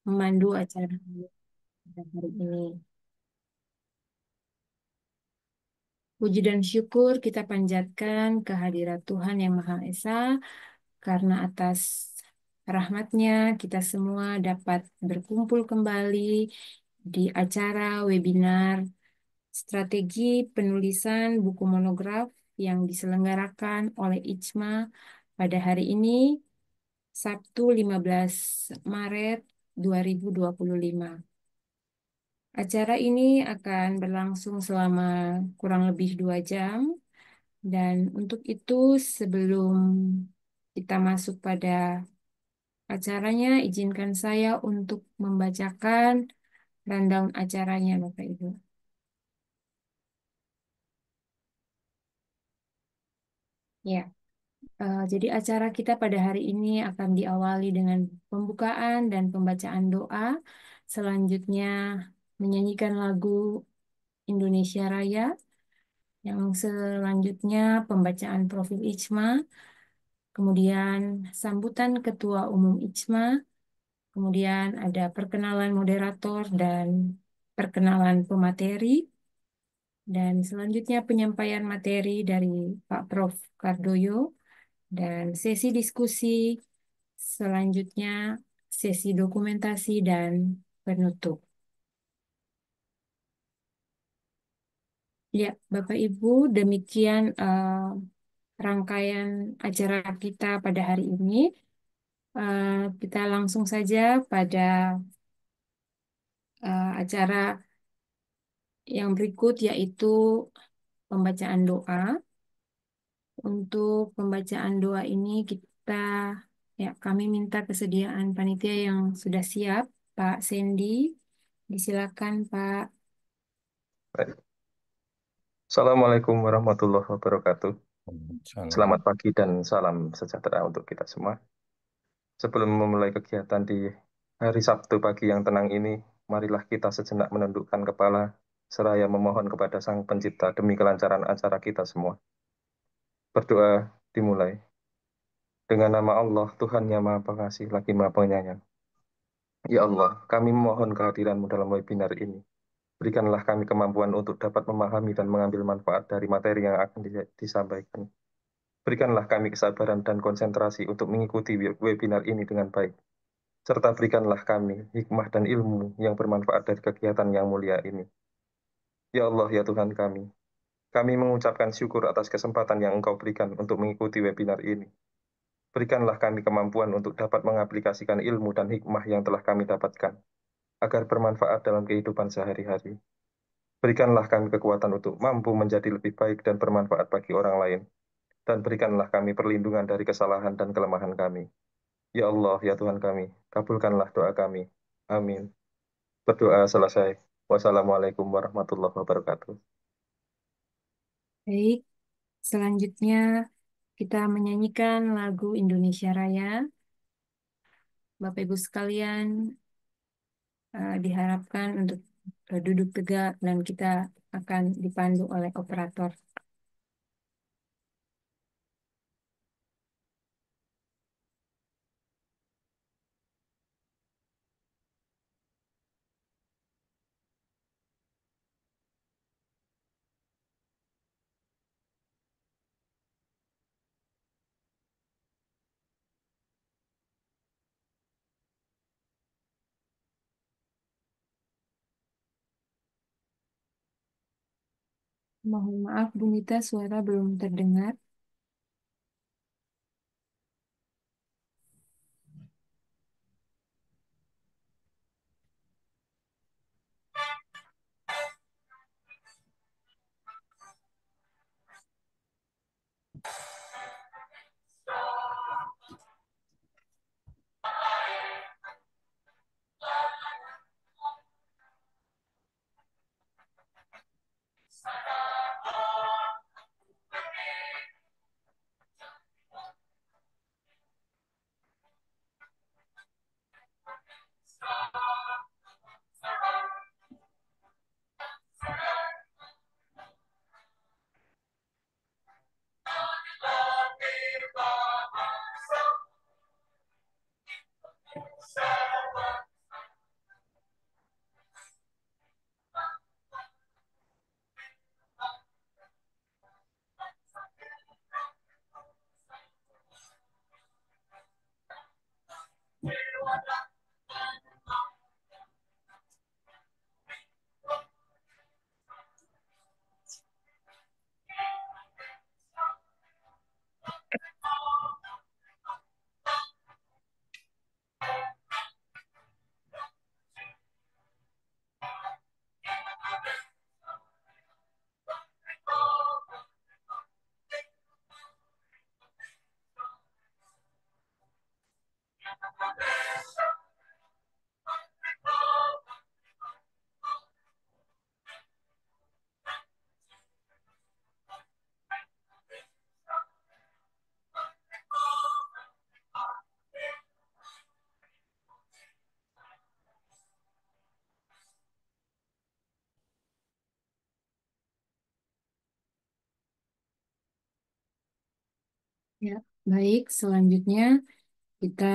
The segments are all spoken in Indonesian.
memandu acara pada hari ini. Puji dan syukur kita panjatkan kehadirat Tuhan Yang Maha Esa karena atas rahmatnya kita semua dapat berkumpul kembali di acara webinar strategi penulisan buku monograf yang diselenggarakan oleh IJMA pada hari ini, Sabtu 15 Maret 2025. Acara ini akan berlangsung selama kurang lebih 2 jam, dan untuk itu sebelum kita masuk pada acaranya, izinkan saya untuk membacakan rundown acaranya, Bapak Ibu. Ya, jadi acara kita pada hari ini akan diawali dengan pembukaan dan pembacaan doa. Selanjutnya menyanyikan lagu Indonesia Raya. Yang selanjutnya pembacaan profil IJMA, kemudian sambutan Ketua Umum IJMA, kemudian ada perkenalan moderator dan perkenalan pemateri, dan selanjutnya penyampaian materi dari Pak Prof. Kardoyo, dan sesi diskusi, selanjutnya sesi dokumentasi dan penutup. Ya, Bapak Ibu, demikian rangkaian acara kita pada hari ini. Kita langsung saja pada acara yang berikut, yaitu pembacaan doa. Untuk pembacaan doa ini kami minta kesediaan panitia yang sudah siap. Pak Sandy, disilakan Pak. Baik. Assalamualaikum warahmatullahi wabarakatuh. Selamat Salam. pagi dan salam sejahtera untuk kita semua. Sebelum memulai kegiatan di hari Sabtu pagi yang tenang ini, marilah kita sejenak menundukkan kepala, seraya memohon kepada Sang Pencipta demi kelancaran acara kita semua. Berdoa dimulai. Dengan nama Allah, Tuhan yang Maha Pengasih, lagi Maha Penyayang. Ya Allah, kami memohon kehadiran-Mu dalam webinar ini. Berikanlah kami kemampuan untuk dapat memahami dan mengambil manfaat dari materi yang akan disampaikan. Berikanlah kami kesabaran dan konsentrasi untuk mengikuti webinar ini dengan baik. Serta berikanlah kami hikmah dan ilmu yang bermanfaat dari kegiatan yang mulia ini. Ya Allah, ya Tuhan kami mengucapkan syukur atas kesempatan yang Engkau berikan untuk mengikuti webinar ini. Berikanlah kami kemampuan untuk dapat mengaplikasikan ilmu dan hikmah yang telah kami dapatkan, agar bermanfaat dalam kehidupan sehari-hari. Berikanlah kami kekuatan untuk mampu menjadi lebih baik dan bermanfaat bagi orang lain. Dan berikanlah kami perlindungan dari kesalahan dan kelemahan kami. Ya Allah, ya Tuhan kami, kabulkanlah doa kami. Amin. Berdoa selesai. Wassalamualaikum warahmatullahi wabarakatuh. Baik, selanjutnya kita menyanyikan lagu Indonesia Raya. Bapak Ibu sekalian, diharapkan untuk duduk tegak dan kita akan dipandu oleh operator. Mohon maaf, Bu Nita, suara belum terdengar. Ya, baik. Selanjutnya kita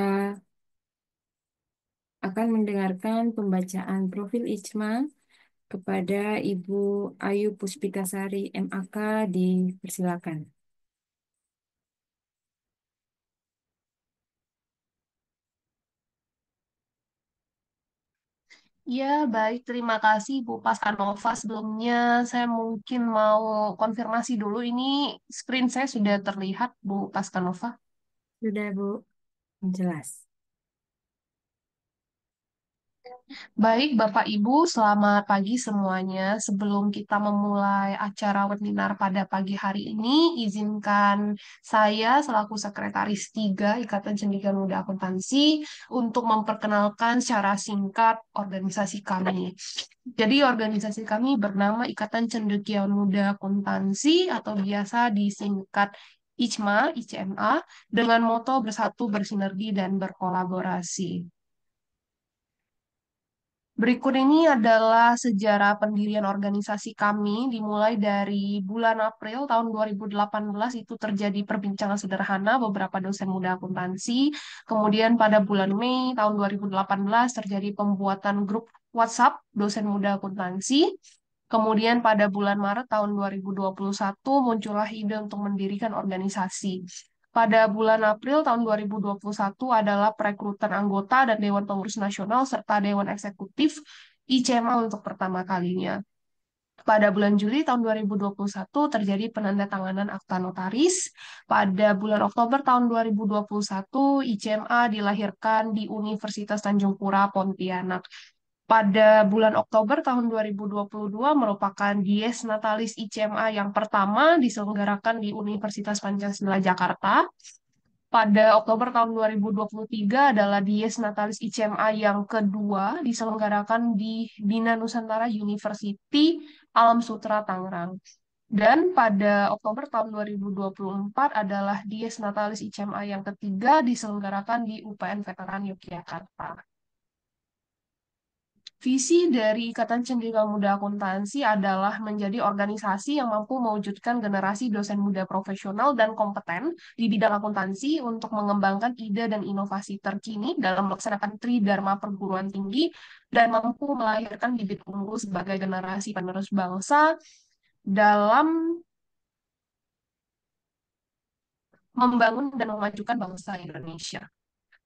akan mendengarkan pembacaan profil Ijma kepada Ibu Ayu Puspitasari MAK, dipersilakan. Ya, baik. Terima kasih Bu Paskanova. Sebelumnya saya mungkin mau konfirmasi dulu ini screen saya sudah terlihat Bu Paskanova. Sudah, Bu. Jelas. Baik, Bapak Ibu, selamat pagi semuanya. Sebelum kita memulai acara webinar pada pagi hari ini, izinkan saya selaku Sekretaris 3 Ikatan Cendekiawan Muda Akuntansi untuk memperkenalkan secara singkat organisasi kami. Jadi organisasi kami bernama Ikatan Cendekiawan Muda Akuntansi atau biasa disingkat ICMA, dengan moto bersatu, bersinergi, dan berkolaborasi. Berikut ini adalah sejarah pendirian organisasi kami, dimulai dari bulan April tahun 2018 itu terjadi perbincangan sederhana beberapa dosen muda akuntansi. Kemudian pada bulan Mei tahun 2018 terjadi pembuatan grup WhatsApp dosen muda akuntansi. Kemudian pada bulan Maret tahun 2021 muncullah ide untuk mendirikan organisasi. Pada bulan April tahun 2021 adalah perekrutan anggota dan Dewan Pengurus Nasional serta Dewan Eksekutif ICMA untuk pertama kalinya. Pada bulan Juli tahun 2021 terjadi penandatanganan akta notaris. Pada bulan Oktober tahun 2021 ICMA dilahirkan di Universitas Tanjung Pura, Pontianak. Pada bulan Oktober tahun 2022 merupakan Dies Natalis ICMA yang pertama diselenggarakan di Universitas Pancasila Jakarta. Pada Oktober tahun 2023 adalah Dies Natalis ICMA yang kedua diselenggarakan di Bina Nusantara University Alam Sutera Tangerang. Dan pada Oktober tahun 2024 adalah Dies Natalis ICMA yang ketiga diselenggarakan di UPN Veteran Yogyakarta. Visi dari Ikatan Cendekiawan Muda Akuntansi adalah menjadi organisasi yang mampu mewujudkan generasi dosen muda profesional dan kompeten di bidang akuntansi untuk mengembangkan ide dan inovasi terkini dalam melaksanakan Tridharma perguruan tinggi dan mampu melahirkan bibit unggul sebagai generasi penerus bangsa dalam membangun dan memajukan bangsa Indonesia.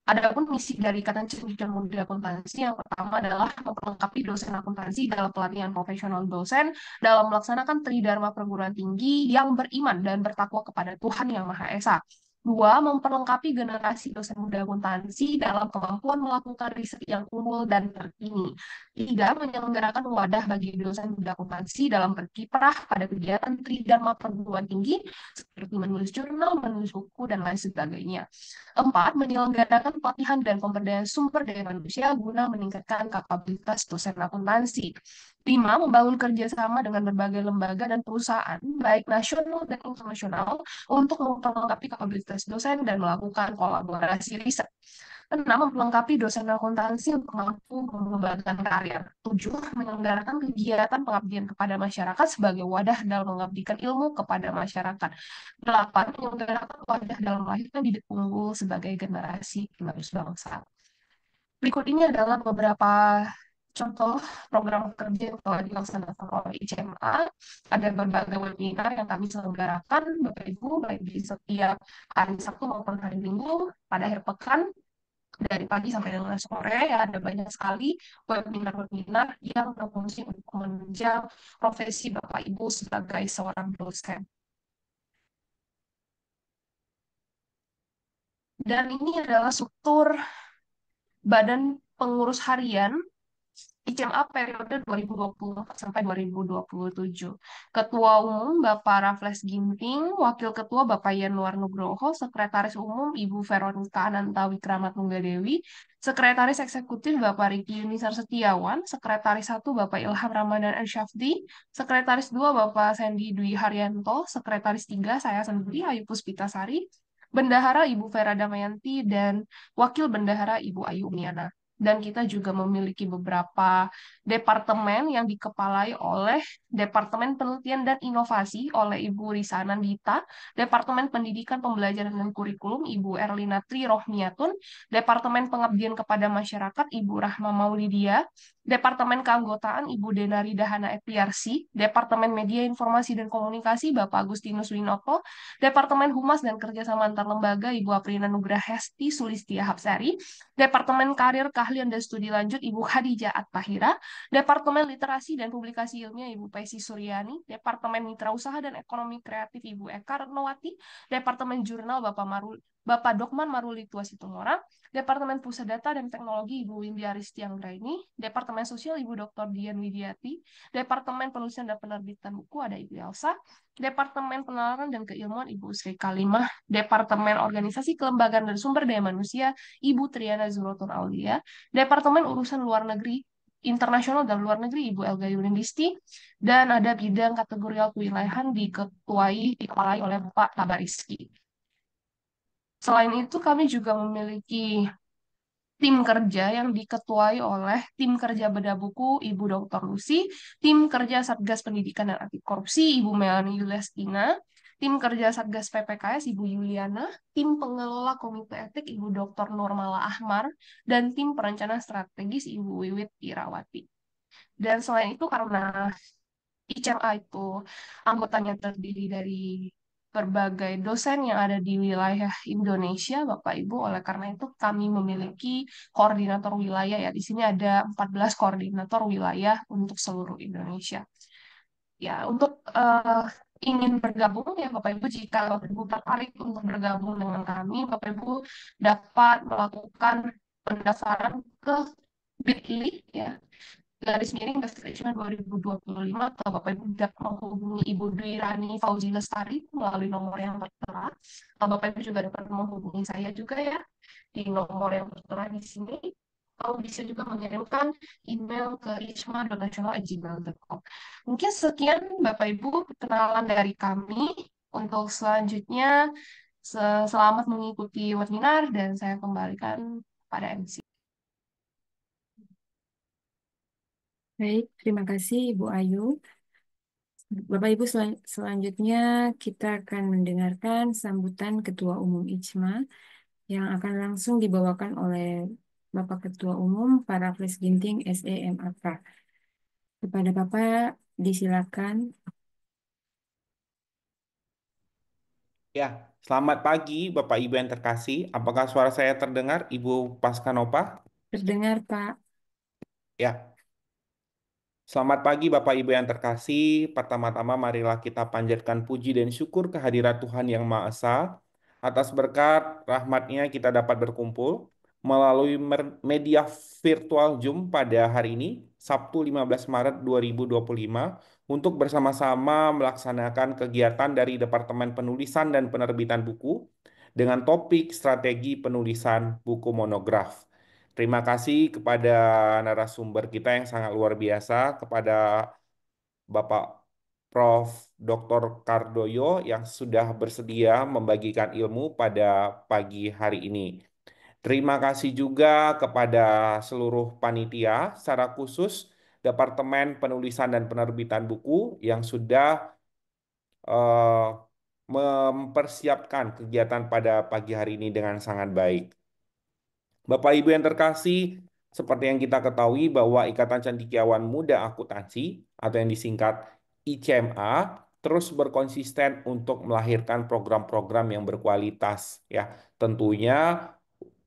Adapun misi dari Ikatan Cendekiawan Muda Akuntansi yang pertama adalah memperlengkapi dosen akuntansi dalam pelatihan profesional dosen dalam melaksanakan Tridharma perguruan tinggi yang beriman dan bertakwa kepada Tuhan Yang Maha Esa. Dua, memperlengkapi generasi dosen muda akuntansi dalam kemampuan melakukan riset yang unggul dan terkini. Tiga, menyelenggarakan wadah bagi dosen muda akuntansi dalam berkiprah pada kegiatan Tridharma perguruan tinggi seperti menulis jurnal, menulis buku, dan lain sebagainya. Empat, menyelenggarakan pelatihan dan pemberdayaan sumber daya manusia guna meningkatkan kapabilitas dosen akuntansi. Lima, membangun kerjasama dengan berbagai lembaga dan perusahaan, baik nasional dan internasional, untuk memperlengkapi kapabilitas dosen dan melakukan kolaborasi riset. Enam, memperlengkapi dosen akuntansi untuk mampu mengembangkan karir. Tujuh, menyelenggarakan kegiatan pengabdian kepada masyarakat sebagai wadah dalam mengabdikan ilmu kepada masyarakat. Delapan, menyelenggarakan wadah dalam melahirkan bibit unggul sebagai generasi penerus bangsa. Berikut ini adalah beberapa contoh program kerja yang telah dilaksanakan oleh ICMA. Ada berbagai webinar yang kami selenggarakan, Bapak Ibu, baik di setiap hari Sabtu maupun hari Minggu, pada akhir pekan, dari pagi sampai dengan sore, ya, ada banyak sekali webinar-webinar yang berfungsi untuk menunjang profesi Bapak Ibu sebagai seorang dosen. Dan ini adalah struktur Badan Pengurus Harian ICMA periode 2024 sampai 2027. Ketua Umum Bapak Raffles Ginting, Wakil Ketua Bapak Yanuar Nugroho, Sekretaris Umum Ibu Veronika Ananta Wikramatunggadewi, Sekretaris Eksekutif Bapak Riki Yunisar Setiawan, Sekretaris 1 Bapak Ilham Ramadan Syafdi, Sekretaris 2 Bapak Sandy Dwi Haryanto, Sekretaris 3 saya sendiri Ayu Puspitasari, Bendahara Ibu Vera Damayanti, dan Wakil Bendahara Ibu Ayu Uniana. dan kita juga memiliki beberapa departemen yang dikepalai oleh Departemen Penelitian dan Inovasi oleh Ibu Risa Anandita, Departemen Pendidikan Pembelajaran dan Kurikulum Ibu Erlina Tri Rohmiatun, Departemen Pengabdian kepada Masyarakat Ibu Rahma Maulidia, Departemen Keanggotaan Ibu Denari Dahana Epiarsi, Departemen Media Informasi dan Komunikasi Bapak Agustinus Winoto, Departemen Humas dan Kerjasama Antar Lembaga Ibu Aprina Nugraha Hesti Sulistia Hapsari, Departemen Karir Keahlian dan Studi Lanjut Ibu Khadijah Atpahira, Departemen Literasi dan Publikasi Ilmiah Ibu Pesi Suryani, Departemen Mitra Usaha dan Ekonomi Kreatif Ibu Eka Retnowati, Departemen Jurnal Bapak Dokman Maruli Tua Situmorang, Departemen Pusat Data dan Teknologi Ibu Windy Aristi Anggraini, Departemen Sosial Ibu Dr. Dian Widiati, Departemen Penulisan dan Penerbitan Buku ada Ibu Elsa, Departemen Penalaran dan Keilmuan Ibu Sri Kalimah, Departemen Organisasi Kelembagaan dan Sumber Daya Manusia Ibu Triana Zurotur Aulia, Departemen Urusan Luar Negeri Internasional dan Luar Negeri Ibu Elga Yulindisti, dan ada bidang kategorial kewilayahan dikepalai oleh Bapak Tabariski. Selain itu, kami juga memiliki tim kerja yang diketuai oleh tim kerja Bedah Buku Ibu Dr. Lucy, tim kerja Satgas Pendidikan dan Anti Korupsi Ibu Melanie Yulestina, tim kerja Satgas PPKS Ibu Yuliana, tim pengelola Komite Etik Ibu Dr. Nurmala Ahmar, dan tim perencana strategis Ibu Wiwit Irawati. Dan selain itu karena ICMA itu anggotanya terdiri dari berbagai dosen yang ada di wilayah Indonesia, Bapak Ibu. Oleh karena itu kami memiliki koordinator wilayah ya. Di sini ada 14 koordinator wilayah untuk seluruh Indonesia. Ya, untuk ingin bergabung ya Bapak Ibu, jika Bapak Ibu tertarik untuk bergabung dengan kami, Bapak Ibu dapat melakukan pendaftaran ke Bitly ya, garis miring Investment 2025, atau Bapak Ibu dapat menghubungi Ibu Dwi Rani Fauzi Lestari melalui nomor yang tertera. Atau Bapak Ibu juga dapat menghubungi saya juga ya di nomor yang tertera di sini. Atau bisa juga mengirimkan email ke isma.nasional@gmail.com. Mungkin sekian Bapak Ibu perkenalan dari kami. Untuk selanjutnya, selamat mengikuti webinar dan saya kembalikan pada MC. Baik, terima kasih Ibu Ayu. Bapak Ibu, selanjutnya kita akan mendengarkan sambutan Ketua Umum IJMA yang akan langsung dibawakan oleh Bapak Ketua Umum Parafles Ginting SEMAK. Kepada Bapak disilakan. Ya, selamat pagi Bapak Ibu yang terkasih. Apakah suara saya terdengar, Ibu Paskanova? Terdengar, Pak. Ya, selamat pagi Bapak Ibu yang terkasih. Pertama-tama marilah kita panjatkan puji dan syukur kehadirat Tuhan Yang Maha Esa. Atas berkat rahmat-Nya kita dapat berkumpul melalui media virtual Zoom pada hari ini, Sabtu 15 Maret 2025, untuk bersama-sama melaksanakan kegiatan dari Departemen Penulisan dan Penerbitan Buku dengan topik strategi penulisan buku monograf. Terima kasih kepada narasumber kita yang sangat luar biasa, kepada Bapak Prof. Dr. Kardoyo yang sudah bersedia membagikan ilmu pada pagi hari ini. Terima kasih juga kepada seluruh panitia, secara khusus Departemen Penulisan dan Penerbitan Buku yang sudah eh, mempersiapkan kegiatan pada pagi hari ini dengan sangat baik. Bapak Ibu yang terkasih, seperti yang kita ketahui bahwa Ikatan Cendekiawan Muda Akuntansi atau yang disingkat ICMA terus berkonsisten untuk melahirkan program-program yang berkualitas ya. Tentunya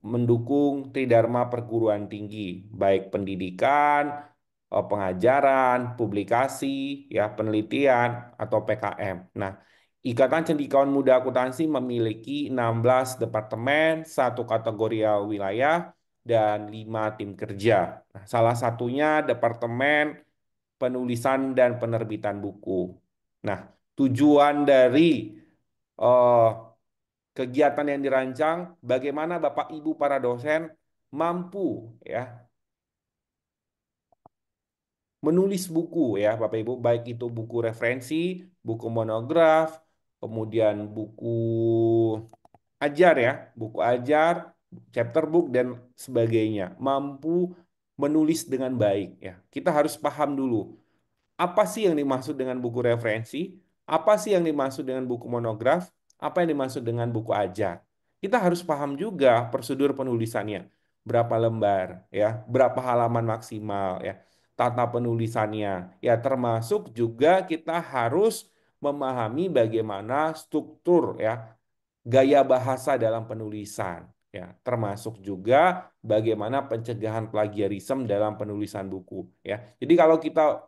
mendukung Tridharma perguruan tinggi, baik pendidikan, pengajaran, publikasi, ya penelitian atau PKM. Nah, Ikatan Cendekiawan Muda Akuntansi memiliki 16 departemen, satu kategori wilayah, dan 5 tim kerja. Nah, salah satunya Departemen Penulisan dan Penerbitan Buku. Nah, tujuan dari eh, kegiatan yang dirancang, bagaimana Bapak Ibu para dosen mampu ya menulis buku ya Bapak Ibu, baik itu buku referensi, buku monograf, kemudian buku ajar ya, buku ajar, chapter book dan sebagainya, mampu menulis dengan baik ya. Kita harus paham dulu apa sih yang dimaksud dengan buku referensi, apa sih yang dimaksud dengan buku monograf, apa yang dimaksud dengan buku ajar. Kita harus paham juga prosedur penulisannya, berapa lembar ya, berapa halaman maksimal ya, tata penulisannya ya, termasuk juga kita harus memahami bagaimana struktur ya, gaya bahasa dalam penulisan ya, termasuk juga bagaimana pencegahan plagiarisme dalam penulisan buku ya. Jadi kalau kita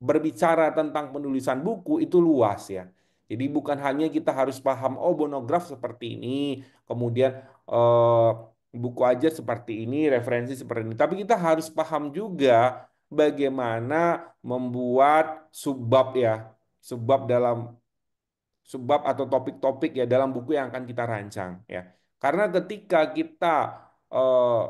berbicara tentang penulisan buku itu luas ya. Jadi bukan hanya kita harus paham oh monograf seperti ini, kemudian eh, buku aja seperti ini, referensi seperti ini, tapi kita harus paham juga bagaimana membuat subbab ya, subbab dalam subbab atau topik-topik ya dalam buku yang akan kita rancang ya. Karena ketika kita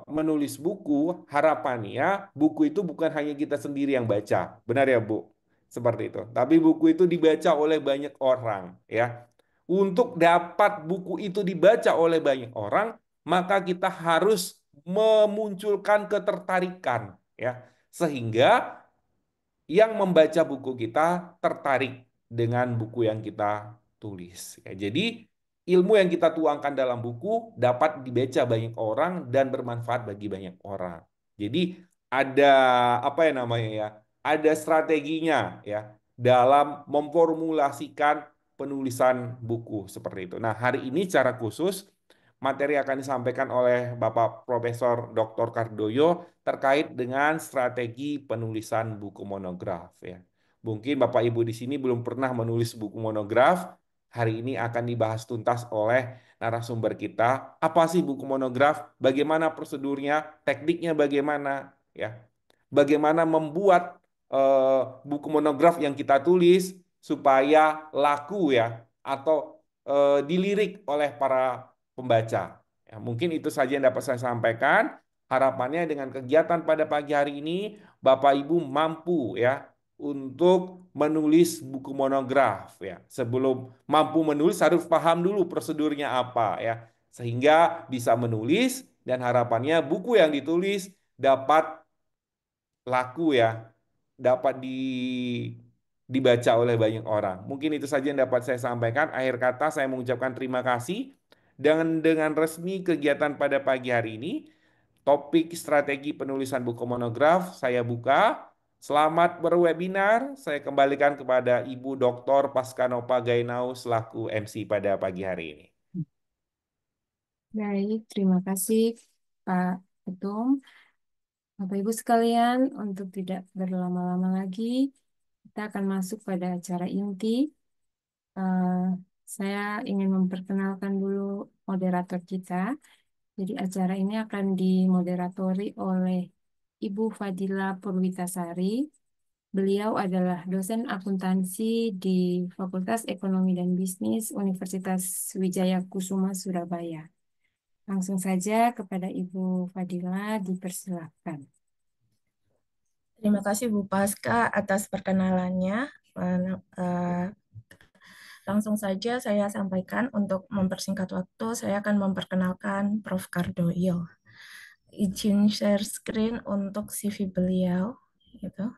menulis buku, harapannya buku itu bukan hanya kita sendiri yang baca. Benar ya, Bu? Seperti itu. Tapi buku itu dibaca oleh banyak orang ya. Untuk dapat buku itu dibaca oleh banyak orang, maka kita harus memunculkan ketertarikan ya. Sehingga yang membaca buku kita tertarik dengan buku yang kita tulis. Ya, jadi ilmu yang kita tuangkan dalam buku dapat dibaca banyak orang dan bermanfaat bagi banyak orang. Jadi ada apa ya namanya ya? Ada strateginya ya dalam memformulasikan penulisan buku seperti itu. Nah, hari ini secara khusus materi akan disampaikan oleh Bapak Profesor Dr. Kardoyo terkait dengan strategi penulisan buku monograf ya. Mungkin Bapak Ibu di sini belum pernah menulis buku monograf. Hari ini akan dibahas tuntas oleh narasumber kita. Apa sih buku monograf? Bagaimana prosedurnya? Tekniknya bagaimana? Ya. Bagaimana membuat buku monograf yang kita tulis supaya laku ya atau dilirik oleh para pembaca. Ya, mungkin itu saja yang dapat saya sampaikan. Harapannya dengan kegiatan pada pagi hari ini, Bapak Ibu mampu ya untuk menulis buku monograf ya. Sebelum mampu menulis harus paham dulu prosedurnya apa ya. Sehingga bisa menulis dan harapannya buku yang ditulis dapat laku ya, dapat dibaca oleh banyak orang. Mungkin itu saja yang dapat saya sampaikan. Akhir kata saya mengucapkan terima kasih. Dan dengan resmi kegiatan pada pagi hari ini, topik strategi penulisan buku monograf saya buka. Selamat berwebinar. Saya kembalikan kepada Ibu Dr. Paskanova Gainau selaku MC pada pagi hari ini. Baik, terima kasih Pak Ketum. Bapak Ibu sekalian, untuk tidak berlama-lama lagi, kita akan masuk pada acara inti. Eh, saya ingin memperkenalkan dulu moderator kita. Jadi acara ini akan dimoderatori oleh Ibu Fadila Purwitasari. Beliau adalah dosen akuntansi di Fakultas Ekonomi dan Bisnis Universitas Wijaya Kusuma, Surabaya. Langsung saja kepada Ibu Fadila, dipersilakan. Terima kasih Bu Paska atas perkenalannya. Langsung saja saya sampaikan untuk mempersingkat waktu, saya akan memperkenalkan Prof. Kardoyo. Izin share screen untuk CV beliau. Gitu.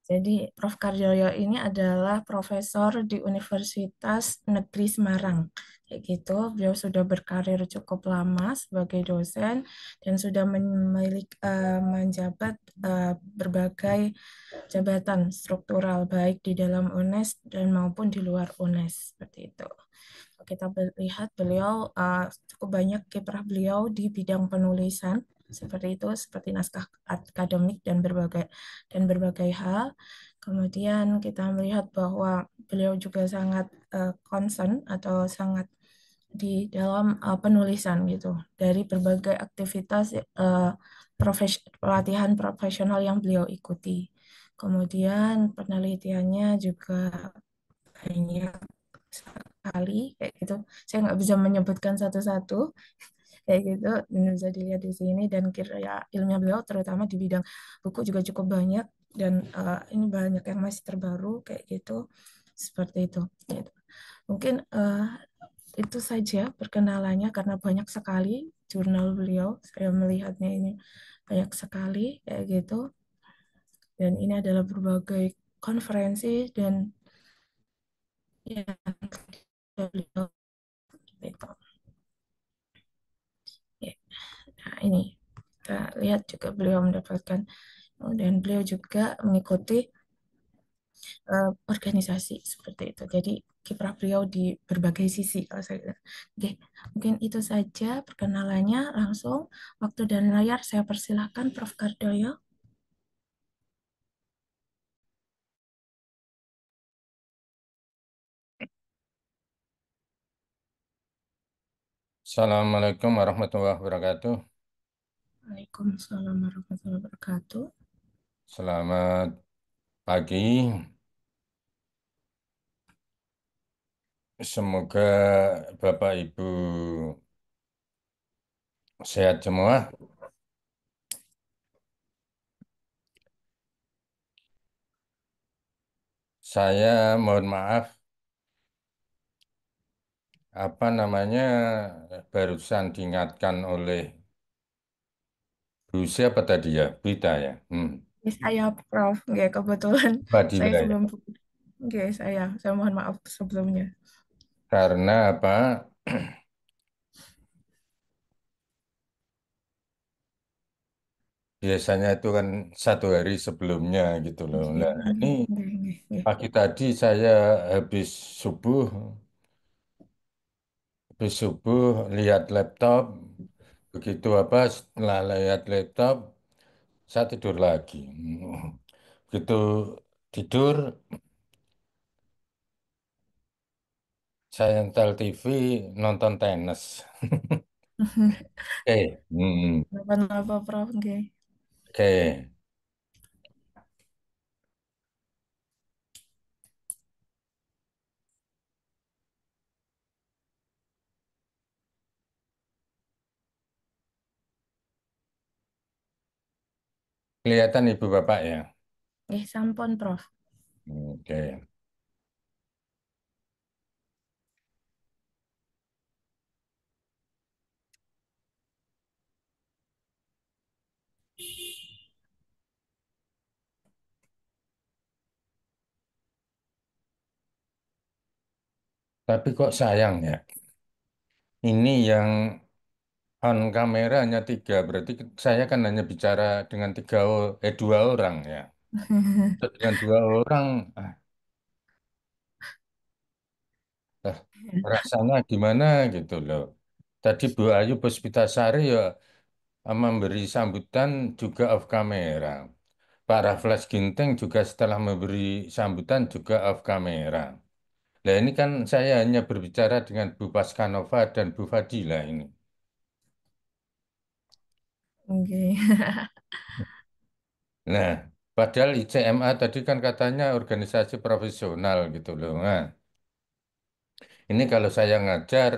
Jadi Prof. Kardoyo ini adalah profesor di Universitas Negeri Semarang. Kayak gitu, beliau sudah berkarir cukup lama sebagai dosen dan sudah menjabat berbagai jabatan struktural baik di dalam UNES dan maupun di luar UNES seperti itu. Kita lihat beliau cukup banyak kiprah beliau di bidang penulisan seperti itu, seperti naskah akademik dan berbagai hal. Kemudian kita melihat bahwa beliau juga sangat concern atau sangat di dalam penulisan gitu dari berbagai aktivitas pelatihan profesional yang beliau ikuti. Kemudian penelitiannya juga banyak sekali kayak gitu. Saya nggak bisa menyebutkan satu-satu kayak gitu, dan bisa dilihat di sini, dan kira ilmiah beliau terutama di bidang buku juga cukup banyak, dan ini banyak yang masih terbaru kayak gitu. seperti itu. Gitu. Mungkin itu saja perkenalannya karena banyak sekali jurnal beliau. Saya melihatnya ini banyak sekali kayak gitu. Dan ini adalah berbagai konferensi dan yang beliau gitu. Ya, nah ini kita lihat juga beliau mendapatkan dan beliau juga mengikuti organisasi seperti itu. Jadi kiprah beliau di berbagai sisi kalau saya bilang. Oke, mungkin itu saja perkenalannya langsung waktu dan layar saya persilahkan Prof. Kardoyo. Assalamualaikum warahmatullahi wabarakatuh. Waalaikumsalam warahmatullahi wabarakatuh. Selamat pagi. Semoga Bapak Ibu sehat semua. Saya mohon maaf, apa namanya, barusan diingatkan oleh Bu siapa tadi ya? Bita ya. Ini saya Prof. Nggak, kebetulan saya Fadila ya. sebelum Nggak, saya mohon maaf sebelumnya. Karena apa? Biasanya itu kan satu hari sebelumnya gitu loh. Nah, ini Nggak, nggak. pagi tadi saya habis subuh, lihat laptop. Begitu apa setelah lihat laptop, saya tidur lagi. Begitu tidur, saya nyetel TV, nonton tenis. Oke, Kenapa Prof? Nggak. oke. Kelihatan Ibu Bapak ya. Nggak, sampun Prof. Oke. Tapi kok sayang ya. Ini yang on kamera hanya tiga, berarti saya kan hanya bicara dengan dua orang ya. Dengan dua orang, ah, rasanya gimana gitu loh. Tadi Bu Ayu Puspitasari ya memberi sambutan juga off camera. Pak Raffles Ginting juga setelah memberi sambutan juga off camera. Nah ini kan saya hanya berbicara dengan Bu Paskanova dan Bu Fadila ini. Nggak. Nah, padahal ICMA tadi kan katanya organisasi profesional gitu loh. Nah, ini kalau saya ngajar,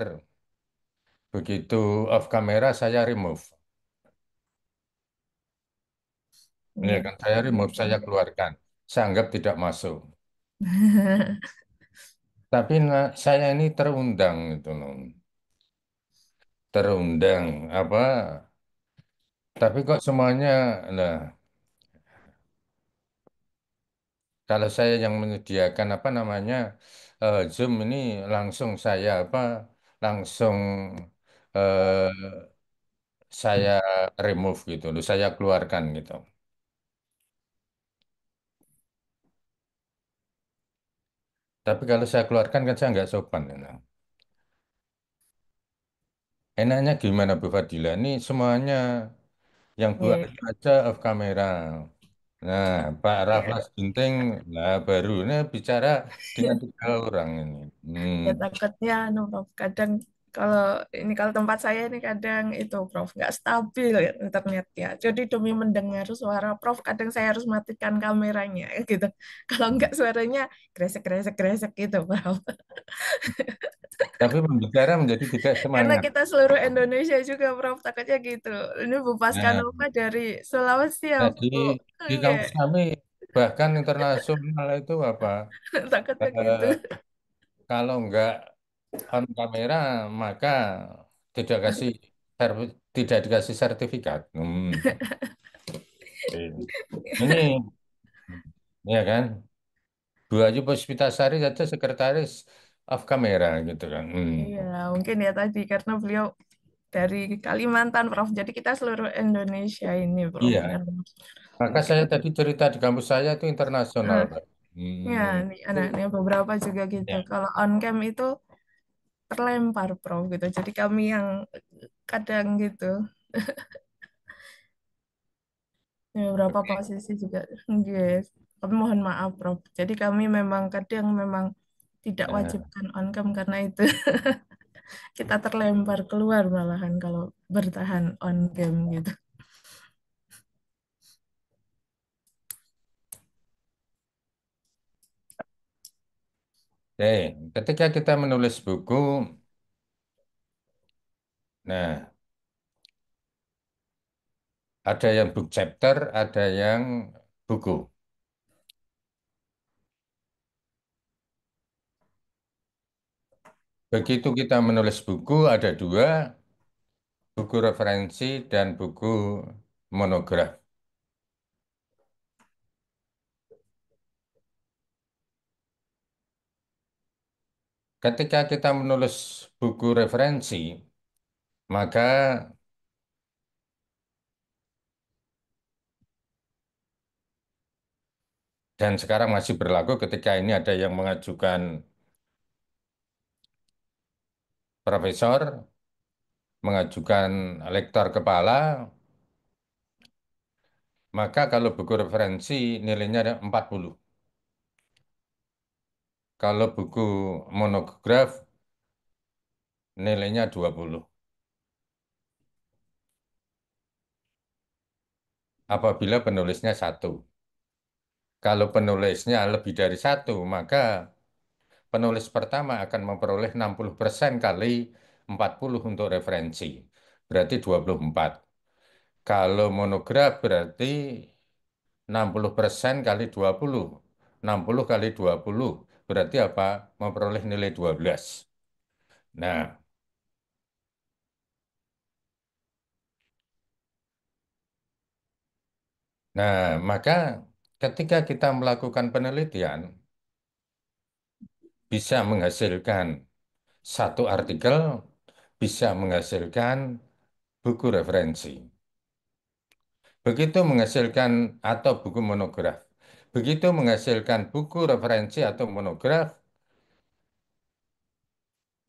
begitu off camera saya remove. Ini Nggak. kan saya remove, saya keluarkan. Saya anggap tidak masuk. Tapi saya ini terundang gitu loh. Terundang apa? Tapi kok semuanya, nah, kalau saya yang menyediakan apa namanya Zoom ini langsung saya apa, langsung eh, saya remove gitu loh, saya keluarkan gitu. Tapi kalau saya keluarkan kan saya nggak sopan. Gitu. Enaknya gimana Bu Fadila? Ini semuanya yang Bu Nggak. Ayu aja off kamera. Nah, Pak Ya, Raffles Ginting, nah baru ini bicara dengan tiga orang ini. ya takutnya Prof. Kadang kalau kalau tempat saya ini kadang itu Prof nggak stabil ya internetnya. Jadi demi mendengar suara Prof kadang saya harus matikan kameranya gitu. Kalau nggak suaranya gresek gresek gresek gitu Prof. Tapi pembicara menjadi tidak Karena semangat. kita seluruh Indonesia juga Prof takutnya gitu. Ini Bu Nah, Paskanova dari Sulawesi ya nah, Bu. di Enggak. kampus kami bahkan internasional itu apa? Takutnya gitu. eh, Kalau nggak on kamera maka tidak kasih tidak dikasih sertifikat. Ini ya kan? Bu Ayu Puspitasari saja sekretaris off kamera gitu kan. Iya, mungkin ya tadi karena beliau dari Kalimantan, Prof. Jadi kita seluruh Indonesia ini, Prof. Iya, Benar-benar. maka Mungkin saya tadi cerita di kampus saya itu internasional, eh, Pak. ya, nih, anak-anaknya beberapa juga gitu. Ya. Kalau on cam itu terlempar, Prof. Gitu. Jadi kami yang kadang gitu, ya, beberapa posisi juga, yes. Kami mohon maaf, Prof. Jadi kami memang kadang memang tidak Nah, wajibkan on cam karena itu kita terlempar keluar malahan kalau bertahan on cam gitu. oke, ketika kita menulis buku, nah ada yang book chapter, ada yang buku. Begitu kita menulis buku, ada dua, buku referensi dan buku monograf. Ketika kita menulis buku referensi, maka dan sekarang masih berlaku ketika ini ada yang mengajukan profesor, mengajukan lektor kepala, maka kalau buku referensi nilainya ada 40. Kalau buku monograf nilainya 20. Apabila penulisnya satu. Kalau penulisnya lebih dari satu, maka penulis pertama akan memperoleh 60% kali 40 untuk referensi. Berarti 24. Kalau monograf berarti 60% kali 20. 60 kali 20 berarti apa? Memperoleh nilai 12. Nah, maka ketika kita melakukan penelitian bisa menghasilkan satu artikel, bisa menghasilkan buku referensi. Begitu menghasilkan atau buku monograf. Begitu menghasilkan buku referensi atau monograf,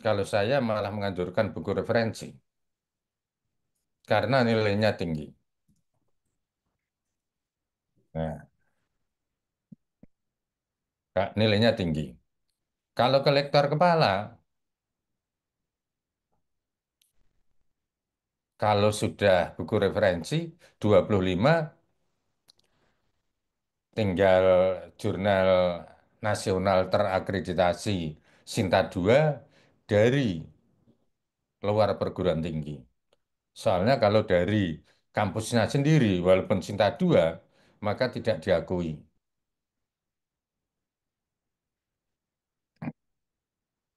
kalau saya malah menganjurkan buku referensi karena nilainya tinggi. Nah, nilainya tinggi. Kalau ke lektor kepala, kalau sudah buku referensi 25, tinggal jurnal nasional terakreditasi Sinta 2 dari luar perguruan tinggi. Soalnya kalau dari kampusnya sendiri, walaupun Sinta 2, maka tidak diakui.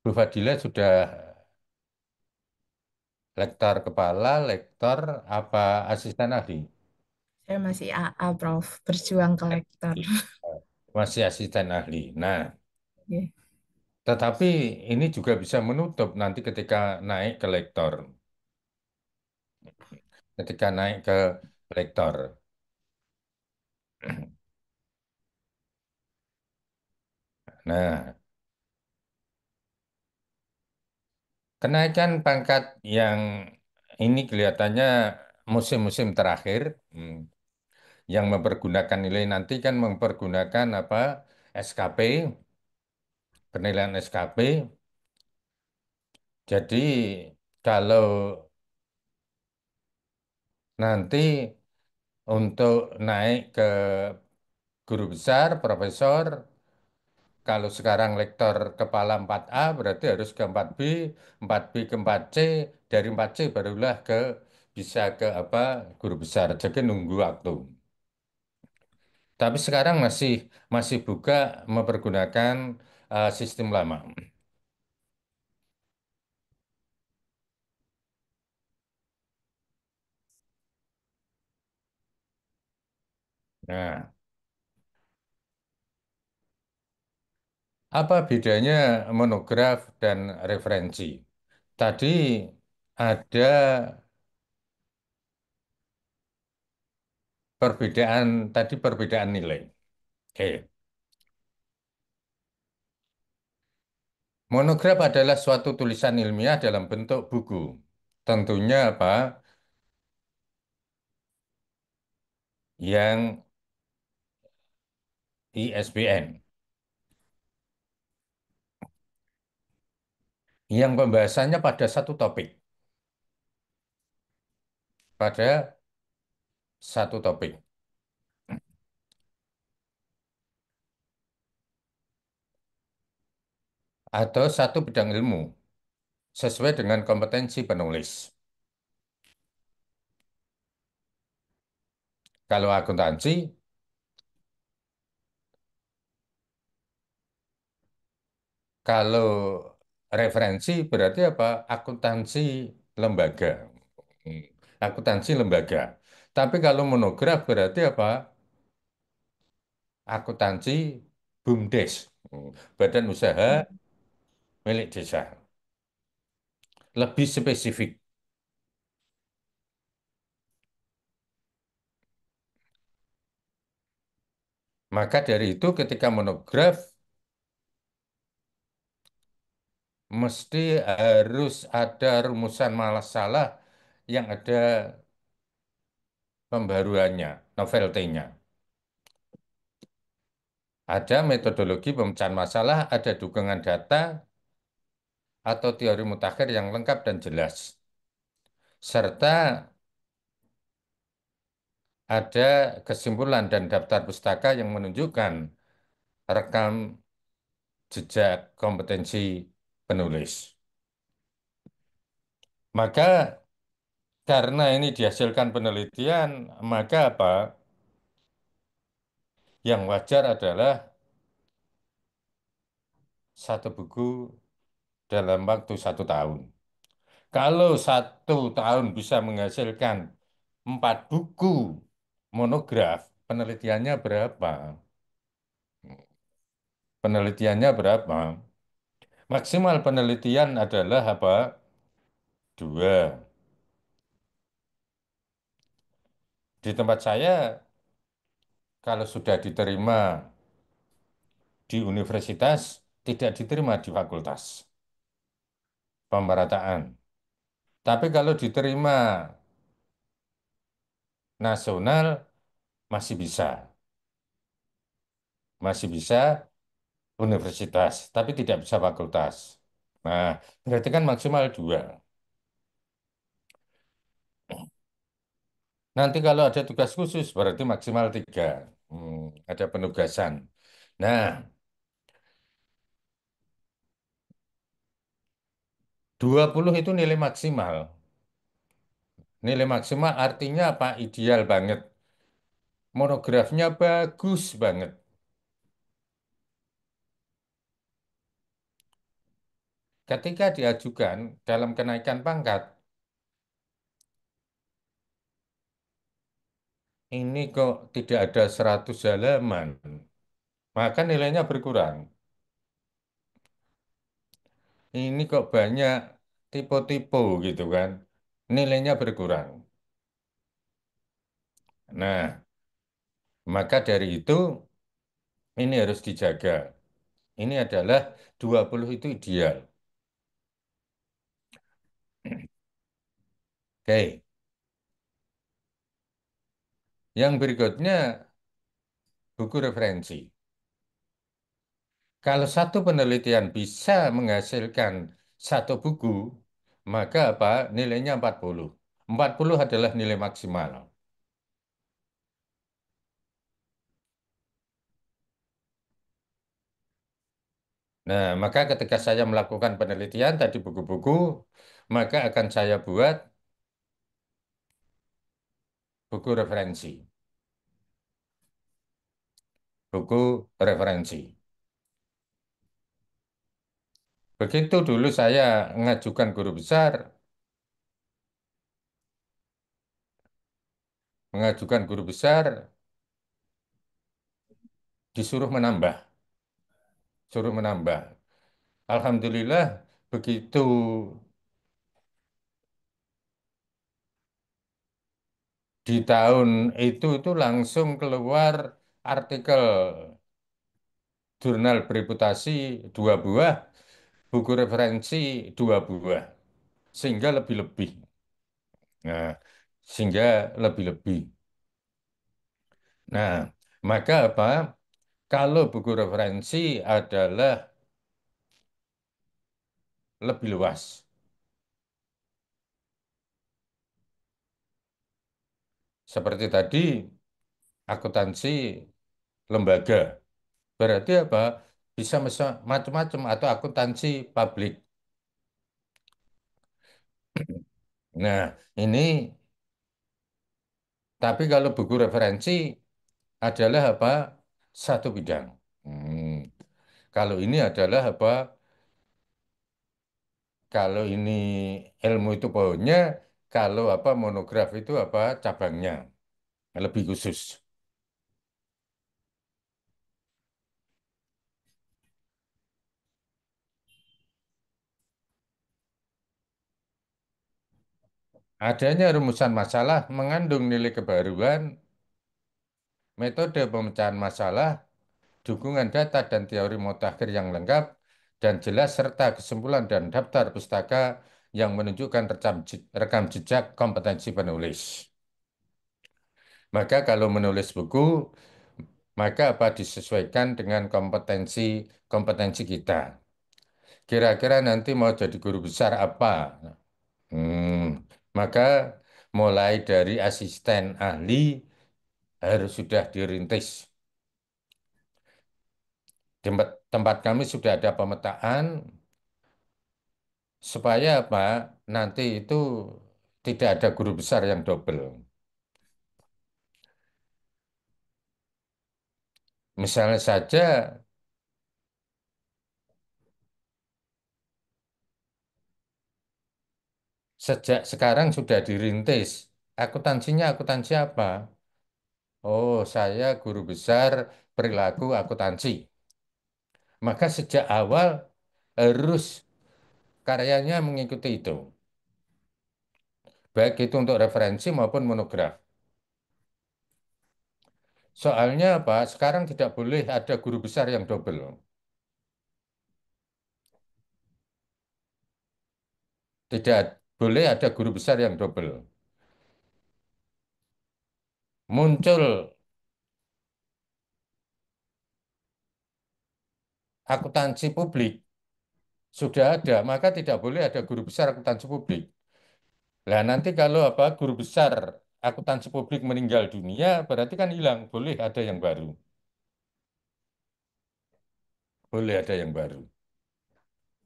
Bu Fadila sudah lektor kepala, lektor apa asisten ahli? Saya masih AA, Prof. Berjuang ke lektor. Masih asisten ahli. Nah, Oke. tetapi ini juga bisa menutup nanti ketika naik ke lektor. Ketika naik ke lektor. Nah, kenaikan pangkat yang ini kelihatannya musim-musim terakhir, yang mempergunakan nilai nanti kan mempergunakan apa SKP, penilaian SKP. Jadi kalau nanti untuk naik ke guru besar, profesor, kalau sekarang lektor kepala 4A berarti harus ke 4B, 4B ke 4C, dari 4C barulah bisa ke apa guru besar. Jadi nunggu waktu. Tapi sekarang masih masih buka mempergunakan sistem lama. Nah, apa bedanya monograf dan referensi? Tadi ada perbedaan nilai. Oke. Monograf adalah suatu tulisan ilmiah dalam bentuk buku. Tentunya apa? Yang ISBN. Yang pembahasannya pada satu topik. Pada satu topik. Atau satu bidang ilmu. Sesuai dengan kompetensi penulis. Kalau akuntansi, kalau referensi berarti apa? Akuntansi lembaga. Hmm. Akuntansi lembaga. Tapi kalau monograf berarti apa? Akuntansi BUMDes. Badan Usaha Milik Desa. Lebih spesifik. Maka dari itu ketika monograf mesti harus ada rumusan masalah yang ada pembaruannya, novelty-nya. Ada metodologi pemecahan masalah, ada dukungan data, atau teori mutakhir yang lengkap dan jelas. Serta ada kesimpulan dan daftar pustaka yang menunjukkan rekam jejak kompetensi penulis. Maka karena ini dihasilkan penelitian, maka apa? Yang wajar adalah satu buku dalam waktu 1 tahun. Kalau 1 tahun bisa menghasilkan 4 buku monograf, penelitiannya berapa? Penelitiannya berapa? Maksimal penelitian adalah apa? 2. Di tempat saya, kalau sudah diterima di universitas, tidak diterima di fakultas. Pemerataan. Tapi kalau diterima nasional, masih bisa. Masih bisa universitas, tapi tidak bisa fakultas. Nah, berarti kan maksimal 2. Nanti kalau ada tugas khusus, berarti maksimal 3. Ada penugasan. Nah, 20 itu nilai maksimal. Nilai maksimal artinya apa? Ideal banget. Monografnya bagus banget. Ketika diajukan dalam kenaikan pangkat, ini kok tidak ada 100 halaman, maka nilainya berkurang. Ini kok banyak tipe-tipe gitu kan, nilainya berkurang. Nah, maka dari itu ini harus dijaga. Ini adalah 20 itu ideal. Oke, yang berikutnya buku referensi. Kalau satu penelitian bisa menghasilkan satu buku, maka apa? Nilainya 40. 40 adalah nilai maksimal. Nah, maka ketika saya melakukan penelitian tadi buku-buku, maka akan saya buat buku referensi. buku referensi. Begitu dulu saya mengajukan guru besar, disuruh menambah, suruh menambah. Alhamdulillah begitu di tahun itu langsung keluar artikel jurnal bereputasi 2 buah, buku referensi 2 buah, sehingga lebih-lebih. Nah, sehingga lebih-lebih. Nah, maka apa? Kalau buku referensi adalah lebih luas. Seperti tadi, akuntansi lembaga. Berarti apa? Bisa macam-macam atau akuntansi publik. Nah, ini tapi kalau buku referensi adalah apa? Satu bidang. Hmm. Kalau ini adalah apa? Kalau ini ilmu itu pohonnya, kalau apa monograf itu apa cabangnya, lebih khusus. Adanya rumusan masalah mengandung nilai kebaruan, metode pemecahan masalah, dukungan data dan teori mutakhir yang lengkap dan jelas serta kesimpulan dan daftar pustaka yang menunjukkan rekam jejak kompetensi penulis. Maka kalau menulis buku, maka apa disesuaikan dengan kompetensi kita. Kira-kira nanti mau jadi guru besar apa? Maka mulai dari asisten ahli harus sudah dirintis. Tempat kami sudah ada pemetaan supaya apa? Nanti itu tidak ada guru besar yang double. Misalnya saja sejak sekarang sudah dirintis. Akuntansinya akuntansi apa? Oh, saya guru besar perilaku akuntansi. Maka sejak awal harus karyanya mengikuti itu. Baik itu untuk referensi maupun monograf. Soalnya apa? Sekarang tidak boleh ada guru besar yang double. Tidak boleh ada guru besar yang double. Muncul akuntansi publik, sudah ada, maka tidak boleh ada guru besar akuntansi publik. Nah, nanti kalau apa guru besar akuntansi publik meninggal dunia, berarti kan hilang. Boleh ada yang baru. Boleh ada yang baru.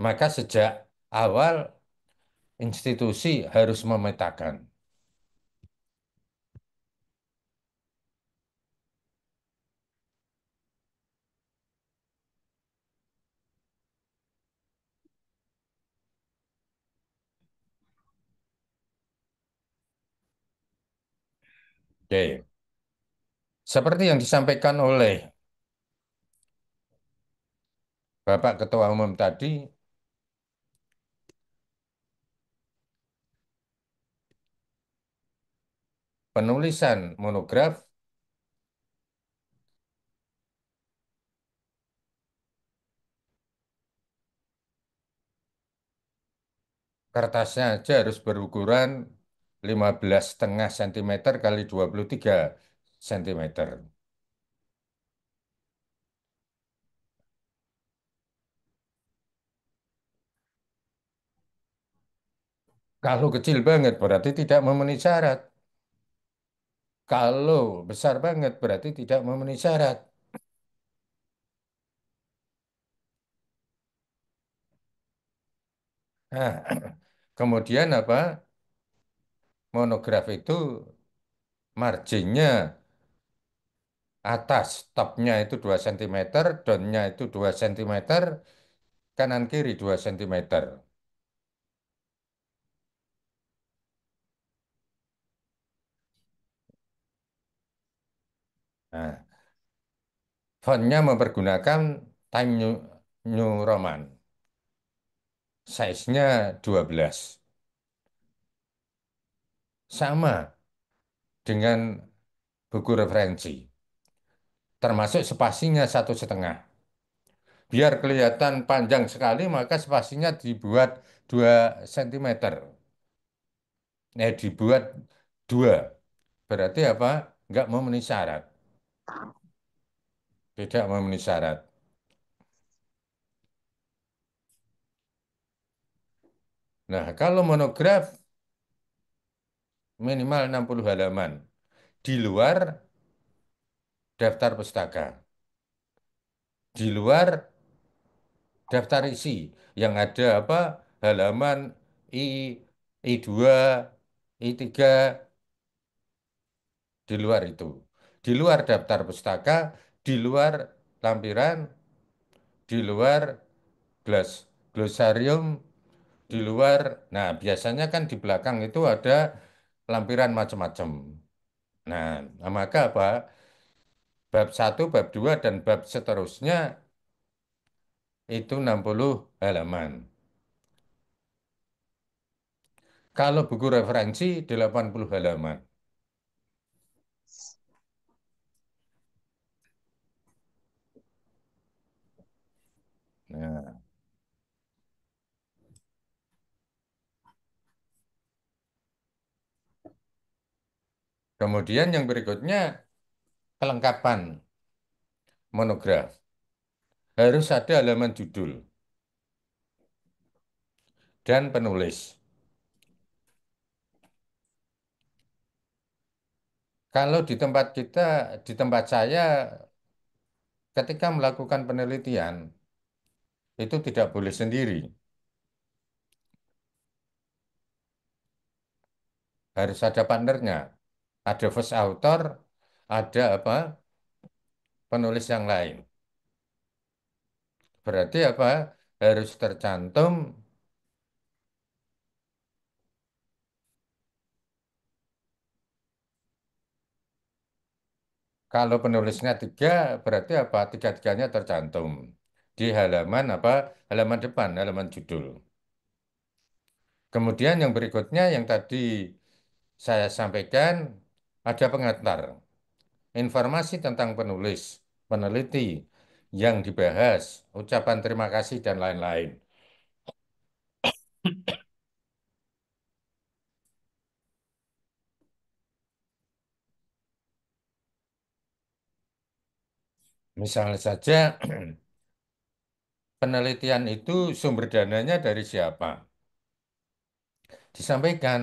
Maka sejak awal institusi harus memetakan. Oke. Seperti yang disampaikan oleh Bapak Ketua Umum tadi, penulisan monograf kertasnya aja harus berukuran 15,5 cm kali 23 cm. Kalau kecil banget berarti tidak memenuhi syarat. Kalau besar banget berarti tidak memenuhi syarat. Nah, kemudian apa? Monograf itu marginnya Atas, topnya itu 2 cm, downnya itu 2 cm, kanan kiri 2 cm. Nah, fontnya mempergunakan Time New Roman. Size-nya 12. Sama dengan buku referensi. Termasuk spasinya 1,5. Biar kelihatan panjang sekali, maka spasinya dibuat 2 cm. Dibuat 2. Berarti apa? Nggak memenuhi syarat. Tidak memenuhi syarat. Nah, kalau monograf minimal 60 halaman. Di luar daftar pustaka. Di luar daftar isi yang ada apa? Halaman I, I2, I3, di luar itu. Di luar daftar pustaka, di luar lampiran, di luar glosarium, di luar. Nah, biasanya kan di belakang itu ada lampiran macam-macam. Nah, maka apa? Bab 1, bab 2 dan bab seterusnya itu 60 halaman. Kalau buku referensi 80 halaman. Nah, kemudian yang berikutnya kelengkapan monograf. Harus ada halaman judul dan penulis. Kalau di tempat kita, di tempat saya, ketika melakukan penelitian, itu tidak boleh sendiri. Harus ada partnernya. Ada first author, ada apa? Penulis yang lain. Berarti apa? Harus tercantum kalau penulisnya 3, berarti apa? Tiga-tiganya tercantum di halaman apa? Halaman depan, halaman judul. Kemudian yang berikutnya yang tadi saya sampaikan ada pengantar. Informasi tentang penulis, peneliti yang dibahas, ucapan terima kasih dan lain-lain. Misalnya saja penelitian itu sumber dananya dari siapa? Disampaikan.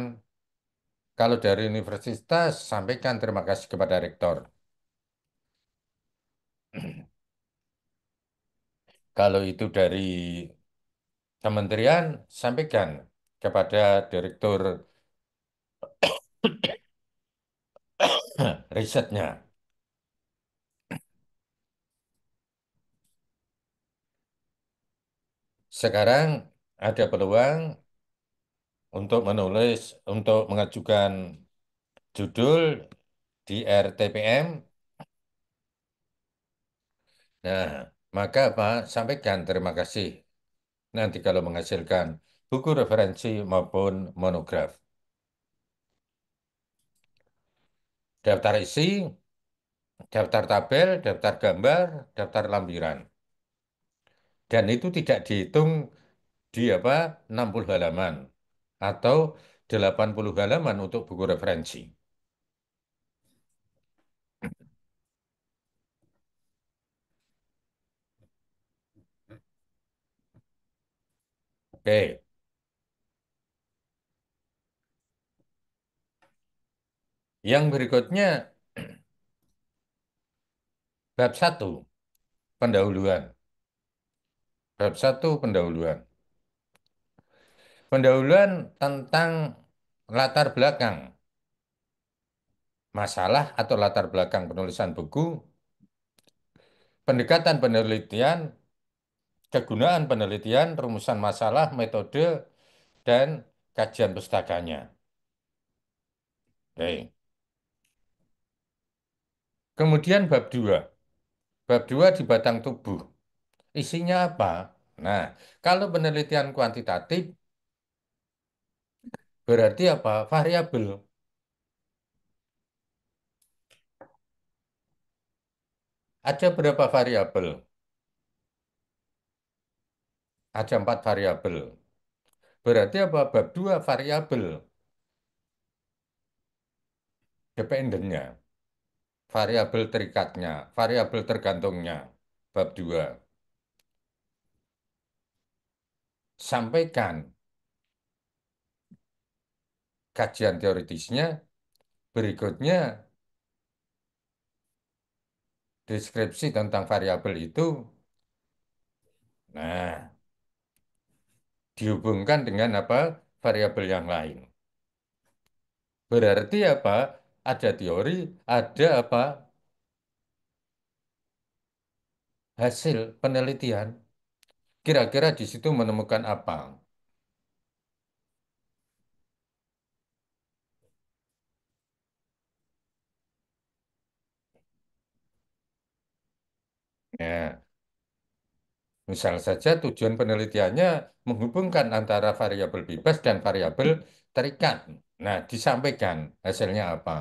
Kalau dari universitas, sampaikan terima kasih kepada rektor. Kalau itu dari kementerian, sampaikan kepada direktur risetnya. Sekarang ada peluang untuk menulis, untuk mengajukan judul di RTPM. Nah, maka Pak, sampaikan terima kasih nanti kalau menghasilkan buku referensi maupun monograf. Daftar isi, daftar tabel, daftar gambar, daftar lampiran. Dan itu tidak dihitung di apa 60 halaman atau 80 halaman untuk buku referensi. Oke, yang berikutnya bab 1 pendahuluan. Bab 1 pendahuluan. Pendahuluan tentang latar belakang masalah atau latar belakang penulisan buku, pendekatan penelitian, kegunaan penelitian, rumusan masalah, metode, dan kajian pustakanya. Oke. Kemudian bab 2. Bab 2 di batang tubuh. Isinya apa? Nah, kalau penelitian kuantitatif berarti apa? Variabel. Ada berapa variabel? Ada 4 variabel. Berarti apa? Bab 2 variabel. Dependennya. Variabel terikatnya. Variabel tergantungnya. Bab 2. Sampaikan kajian teoritisnya. Berikutnya, deskripsi tentang variabel itu. Nah, dihubungkan dengan apa? Variabel yang lain. Berarti apa? Ada teori, ada apa? Hasil penelitian. Kira-kira di situ menemukan apa? Ya, misal saja tujuan penelitiannya menghubungkan antara variabel bebas dan variabel terikat. Nah, disampaikan hasilnya apa.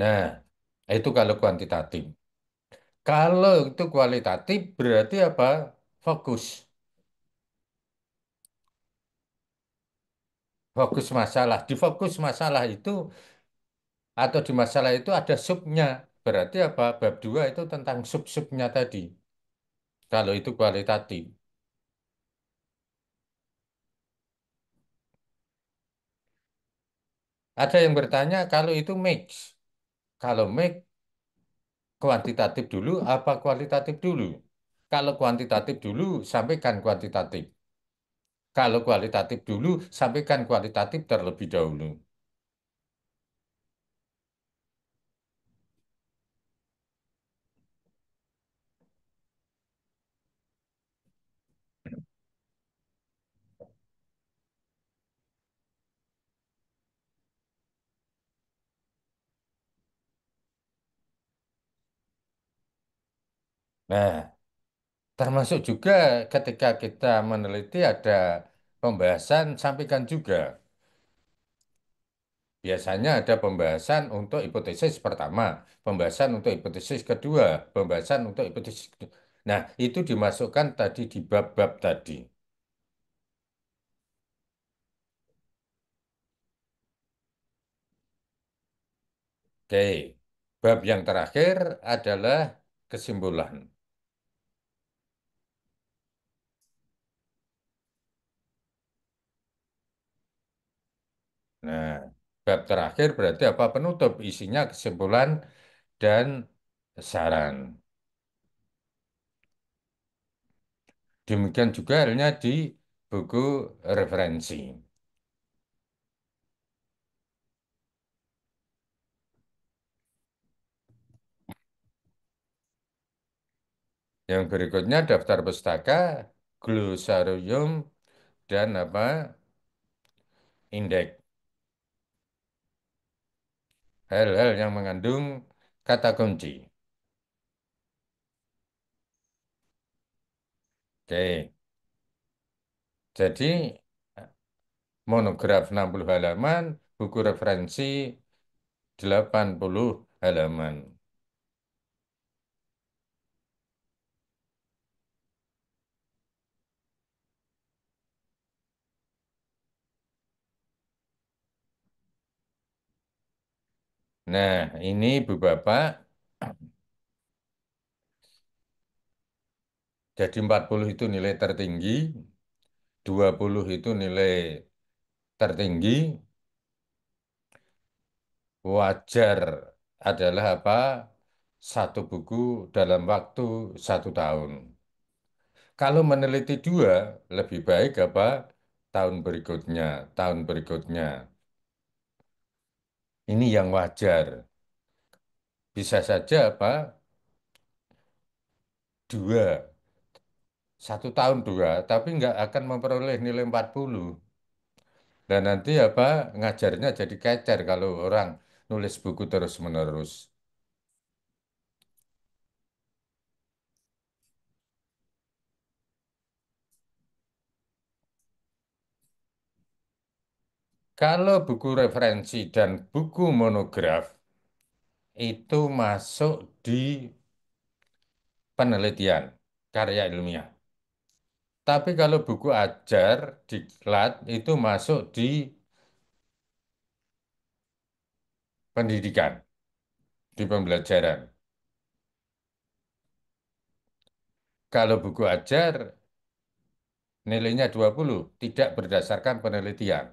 Nah, itu kalau kuantitatif. Kalau itu kualitatif berarti apa? Fokus. Fokus masalah. Di fokus masalah itu atau di masalah itu ada subnya. Berarti apa? Bab 2 itu tentang sub-subnya tadi. Kalau itu kualitatif. Ada yang bertanya kalau itu mix. Kalau mix kuantitatif dulu apa kualitatif dulu? Kalau kuantitatif dulu sampaikan kuantitatif. Kalau kualitatif dulu sampaikan kualitatif terlebih dahulu. Nah, termasuk juga ketika kita meneliti ada pembahasan sampaikan juga. Biasanya ada pembahasan untuk hipotesis pertama, pembahasan untuk hipotesis kedua, pembahasan untuk hipotesis kedua. Nah, itu dimasukkan tadi di bab-bab tadi. Oke, bab yang terakhir adalah kesimpulan. Nah, bab terakhir berarti apa? Penutup, isinya kesimpulan dan saran. Demikian juga halnya di buku referensi. Yang berikutnya daftar pustaka, glosarium, dan apa? Indeks. Hal-hal yang mengandung kata kunci. Oke, jadi monograf 60 halaman, buku referensi 80 halaman. Nah, ini Ibu Bapak, jadi 40 itu nilai tertinggi, 20 itu nilai tertinggi, wajar adalah apa? Satu buku dalam waktu 1 tahun. Kalau meneliti 2, lebih baik apa? Tahun berikutnya, tahun berikutnya. Ini yang wajar. bisa saja apa dua, 1 tahun dua, tapi nggak akan memperoleh nilai 40. Dan nanti apa ngajarnya jadi kecer kalau orang nulis buku terus-menerus. Kalau buku referensi dan buku monograf itu masuk di penelitian, karya ilmiah. Tapi kalau buku ajar, diklat, itu masuk di pendidikan, di pembelajaran. Kalau buku ajar, nilainya 20, tidak berdasarkan penelitian.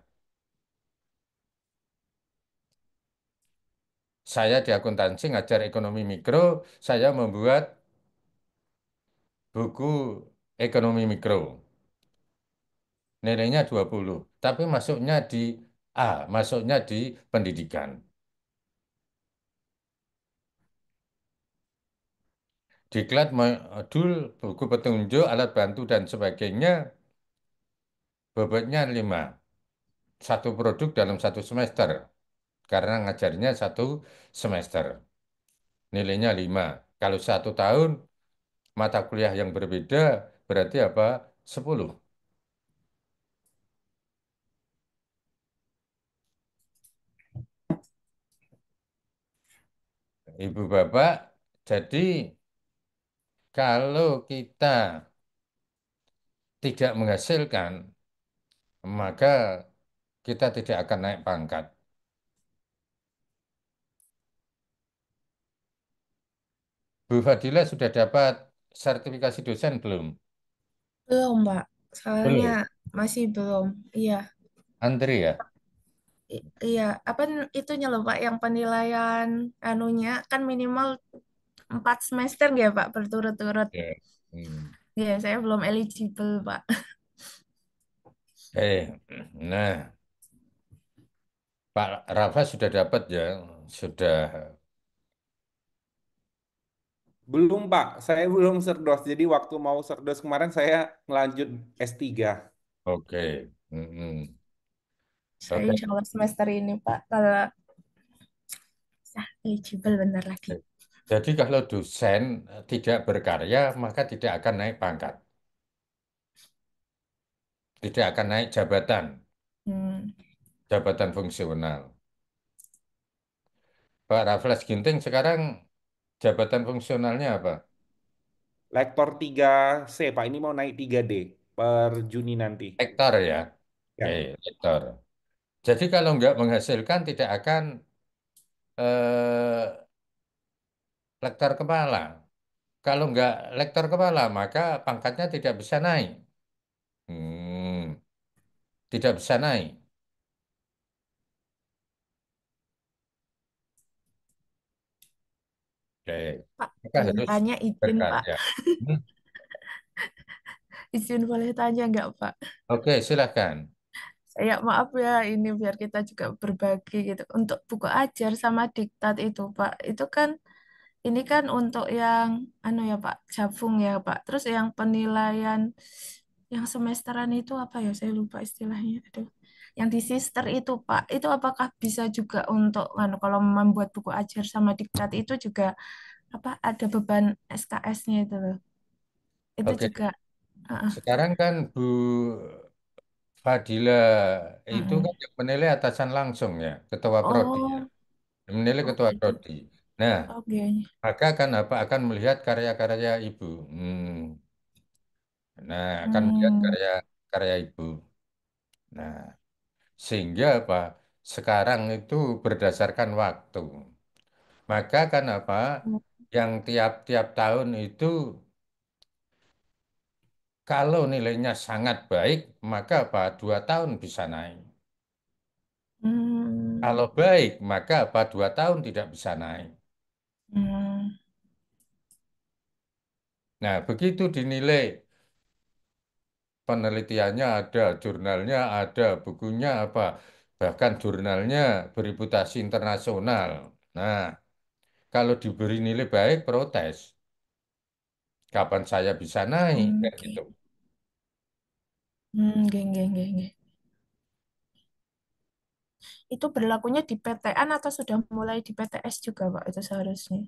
Saya di akuntansi ngajar ekonomi mikro, saya membuat buku ekonomi mikro. Nilainya 20, tapi masuknya di A, masuknya di pendidikan. Diklat modul, buku petunjuk, alat bantu dan sebagainya, bobotnya 5. Satu produk dalam 1 semester. Karena ngajarnya 1 semester. Nilainya 5. Kalau 1 tahun, mata kuliah yang berbeda, berarti apa? 10. Ibu bapak, jadi kalau kita tidak menghasilkan, maka kita tidak akan naik pangkat. Bu Fadila sudah dapat sertifikasi dosen belum? Belum, Mbak. Soalnya Belum. masih belum. Iya, Antri ya? iya. Apa itunya loh, Pak, yang penilaian anunya kan minimal 4 semester ya, Pak, berturut-turut. Ya. Hmm. Iya, saya belum eligible, Pak. Nah, Pak Rafa sudah dapat ya, sudah. Belum, Pak. Saya belum serdos. Jadi waktu mau serdos kemarin saya ngelanjut S3. Oke. Mm-mm. Saya Oke. insya Allah semester ini, Pak, kalau eligible bentar lagi. Jadi kalau dosen tidak berkarya, maka tidak akan naik pangkat, tidak akan naik jabatan, Hmm. jabatan fungsional. Pak Raffles Ginting sekarang jabatan fungsionalnya apa? Lektor 3C, Pak. Ini mau naik 3D per Juni nanti. Rektor ya. Oke, Ya. rektor. Jadi kalau nggak menghasilkan tidak akan lektor kepala. Kalau nggak lektor kepala, maka pangkatnya tidak bisa naik. Hmm, tidak bisa naik. Oke, Pak, maka boleh harus tanya izin, Pak. berkarya. Hmm, Izin boleh tanya nggak, Pak? Oke, silahkan. Saya maaf ya, ini biar kita juga berbagi gitu. Untuk buku ajar sama diktat itu, Pak, itu kan ini kan untuk yang anu ya, Pak, Jabung ya, Pak. Terus yang penilaian yang semesteran itu apa ya? Saya lupa istilahnya. Aduh. Yang di sister itu, Pak, itu apakah bisa juga untuk anu kalau membuat buku ajar sama diktat itu juga apa ada beban SKS-nya itu loh. Itu Oke, juga sekarang kan Bu Fadila itu mm-mm. kan yang menilai atasan langsung ya, ketua prodi ya. Oh, Yang menilai oh ketua gitu. prodi. Nah, Oke. maka kan apa akan melihat karya-karya ibu. Nah, akan melihat Hmm. karya-karya ibu. Nah, sehingga apa? Sekarang itu berdasarkan waktu. Maka kan apa? Yang tiap-tiap tahun itu kalau nilainya sangat baik, maka apa? 2 tahun bisa naik. Hmm. Kalau baik, maka apa? 2 tahun tidak bisa naik. Hmm. Nah, begitu dinilai penelitiannya ada, jurnalnya ada, bukunya apa, bahkan jurnalnya bereputasi internasional. Nah, Kalau diberi nilai baik, protes. Kapan saya bisa naik? Kayak Oke. gitu. Nggih, nggih, nggih, nggih. Itu berlakunya di PTN atau sudah mulai di PTS juga, Pak? Itu seharusnya.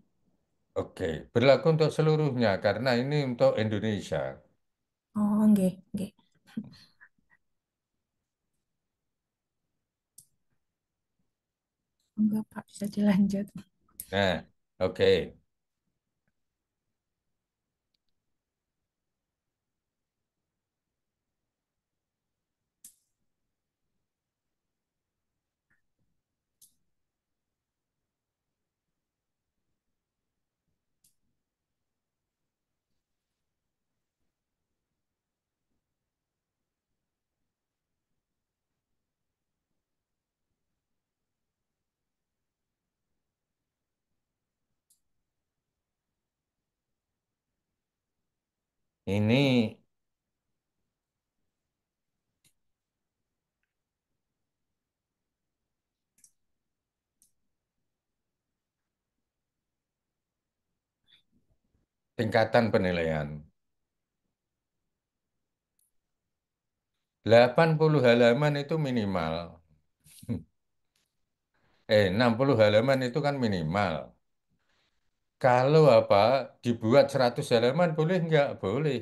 Oke, berlaku untuk seluruhnya karena ini untuk Indonesia. Oh, nggih, nggih. Enggak, Pak, bisa dilanjut. Nah, oke. Ini tingkatan penilaian. 80 halaman itu minimal. 60 halaman itu kan minimal. Kalau apa dibuat 100 halaman boleh nggak? Boleh.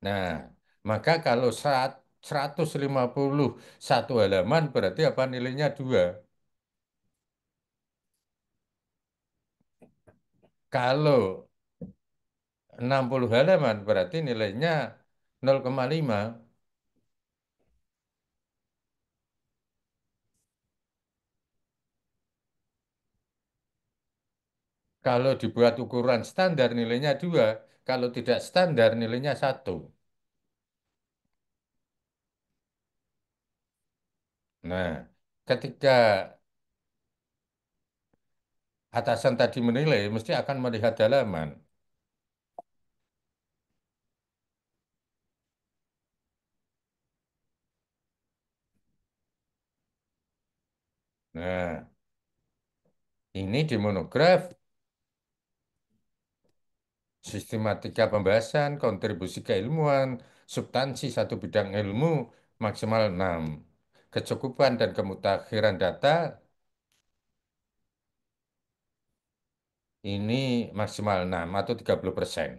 Nah, maka kalau 151 halaman berarti apa nilainya 2. Kalau 60 halaman berarti nilainya 0,5. Kalau dibuat ukuran standar nilainya 2. Kalau tidak standar nilainya 1. Nah, ketika atasan tadi menilai, mesti akan melihat halaman. Nah, ini di monograf, sistematika pembahasan, kontribusi keilmuan, substansi satu bidang ilmu, maksimal 6. Kecukupan dan kemutakhiran data, ini maksimal 6 atau 30%.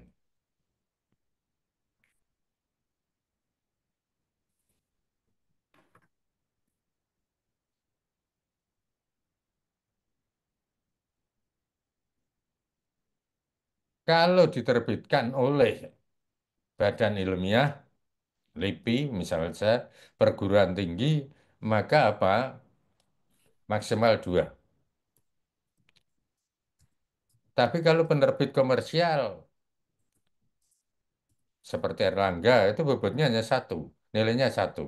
Kalau diterbitkan oleh badan ilmiah, LIPI misalnya, perguruan tinggi, maka apa? Maksimal 2. Tapi kalau penerbit komersial, seperti Erlangga, itu bobotnya hanya 1, nilainya 1.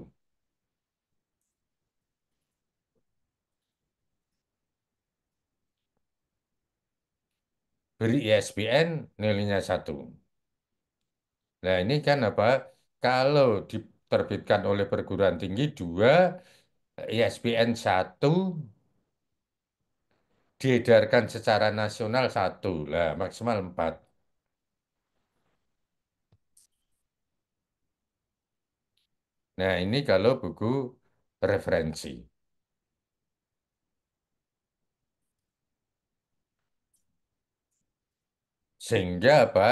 Beri ISBN, nilainya 1. Nah ini kan apa? Kalau diterbitkan oleh perguruan tinggi 2, ISBN 1, diedarkan secara nasional 1. Lah maksimal 4. Nah ini kalau buku referensi. Sehingga apa?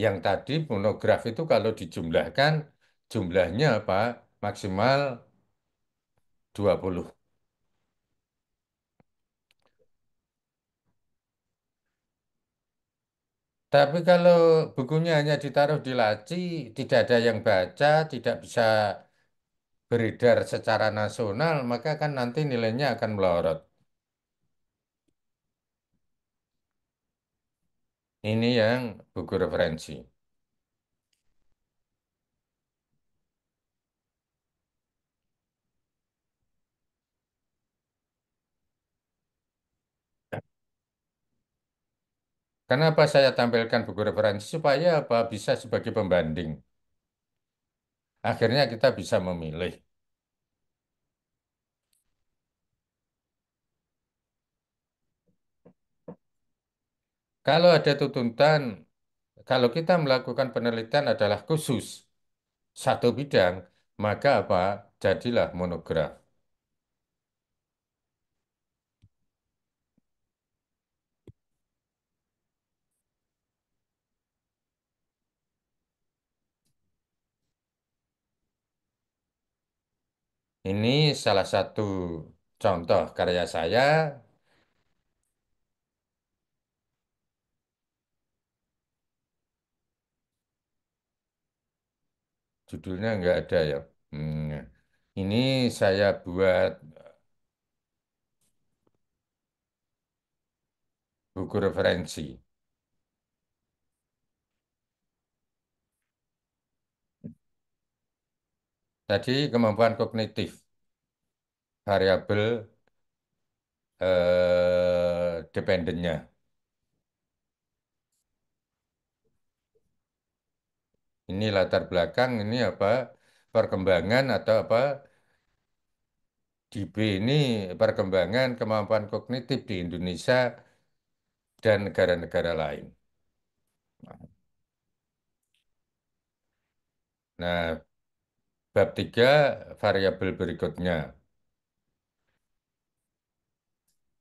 Yang tadi monograf itu kalau dijumlahkan, jumlahnya apa? Maksimal 20. Tapi kalau bukunya hanya ditaruh di laci, tidak ada yang baca, tidak bisa beredar secara nasional, maka kan nanti nilainya akan melorot. Ini yang buku referensi. Kenapa saya tampilkan buku referensi? Supaya apa? Bisa sebagai pembanding. Akhirnya kita bisa memilih. Kalau ada tuntutan, kalau kita melakukan penelitian adalah khusus satu bidang, maka apa? Jadilah monograf. Ini salah satu contoh karya saya. Judulnya nggak ada ya. Hmm. Ini saya buat buku referensi. Tadi kemampuan kognitif, variabel dependennya. Ini latar belakang, ini apa? Perkembangan atau apa? Di B ini perkembangan kemampuan kognitif di Indonesia dan negara-negara lain. Nah, bab 3 variabel berikutnya.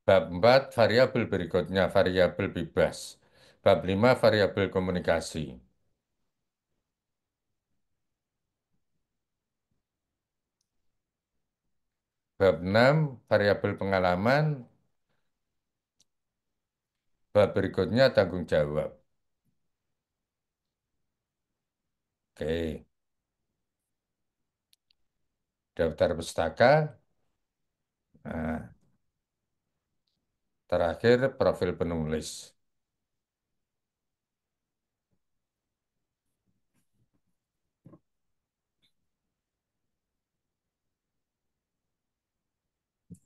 Bab 4 variabel berikutnya, variabel bebas. Bab 5 variabel komunikasi. Bab 6 variabel pengalaman. Bab berikutnya tanggung jawab. Oke, daftar pustaka. Nah, terakhir profil penulis.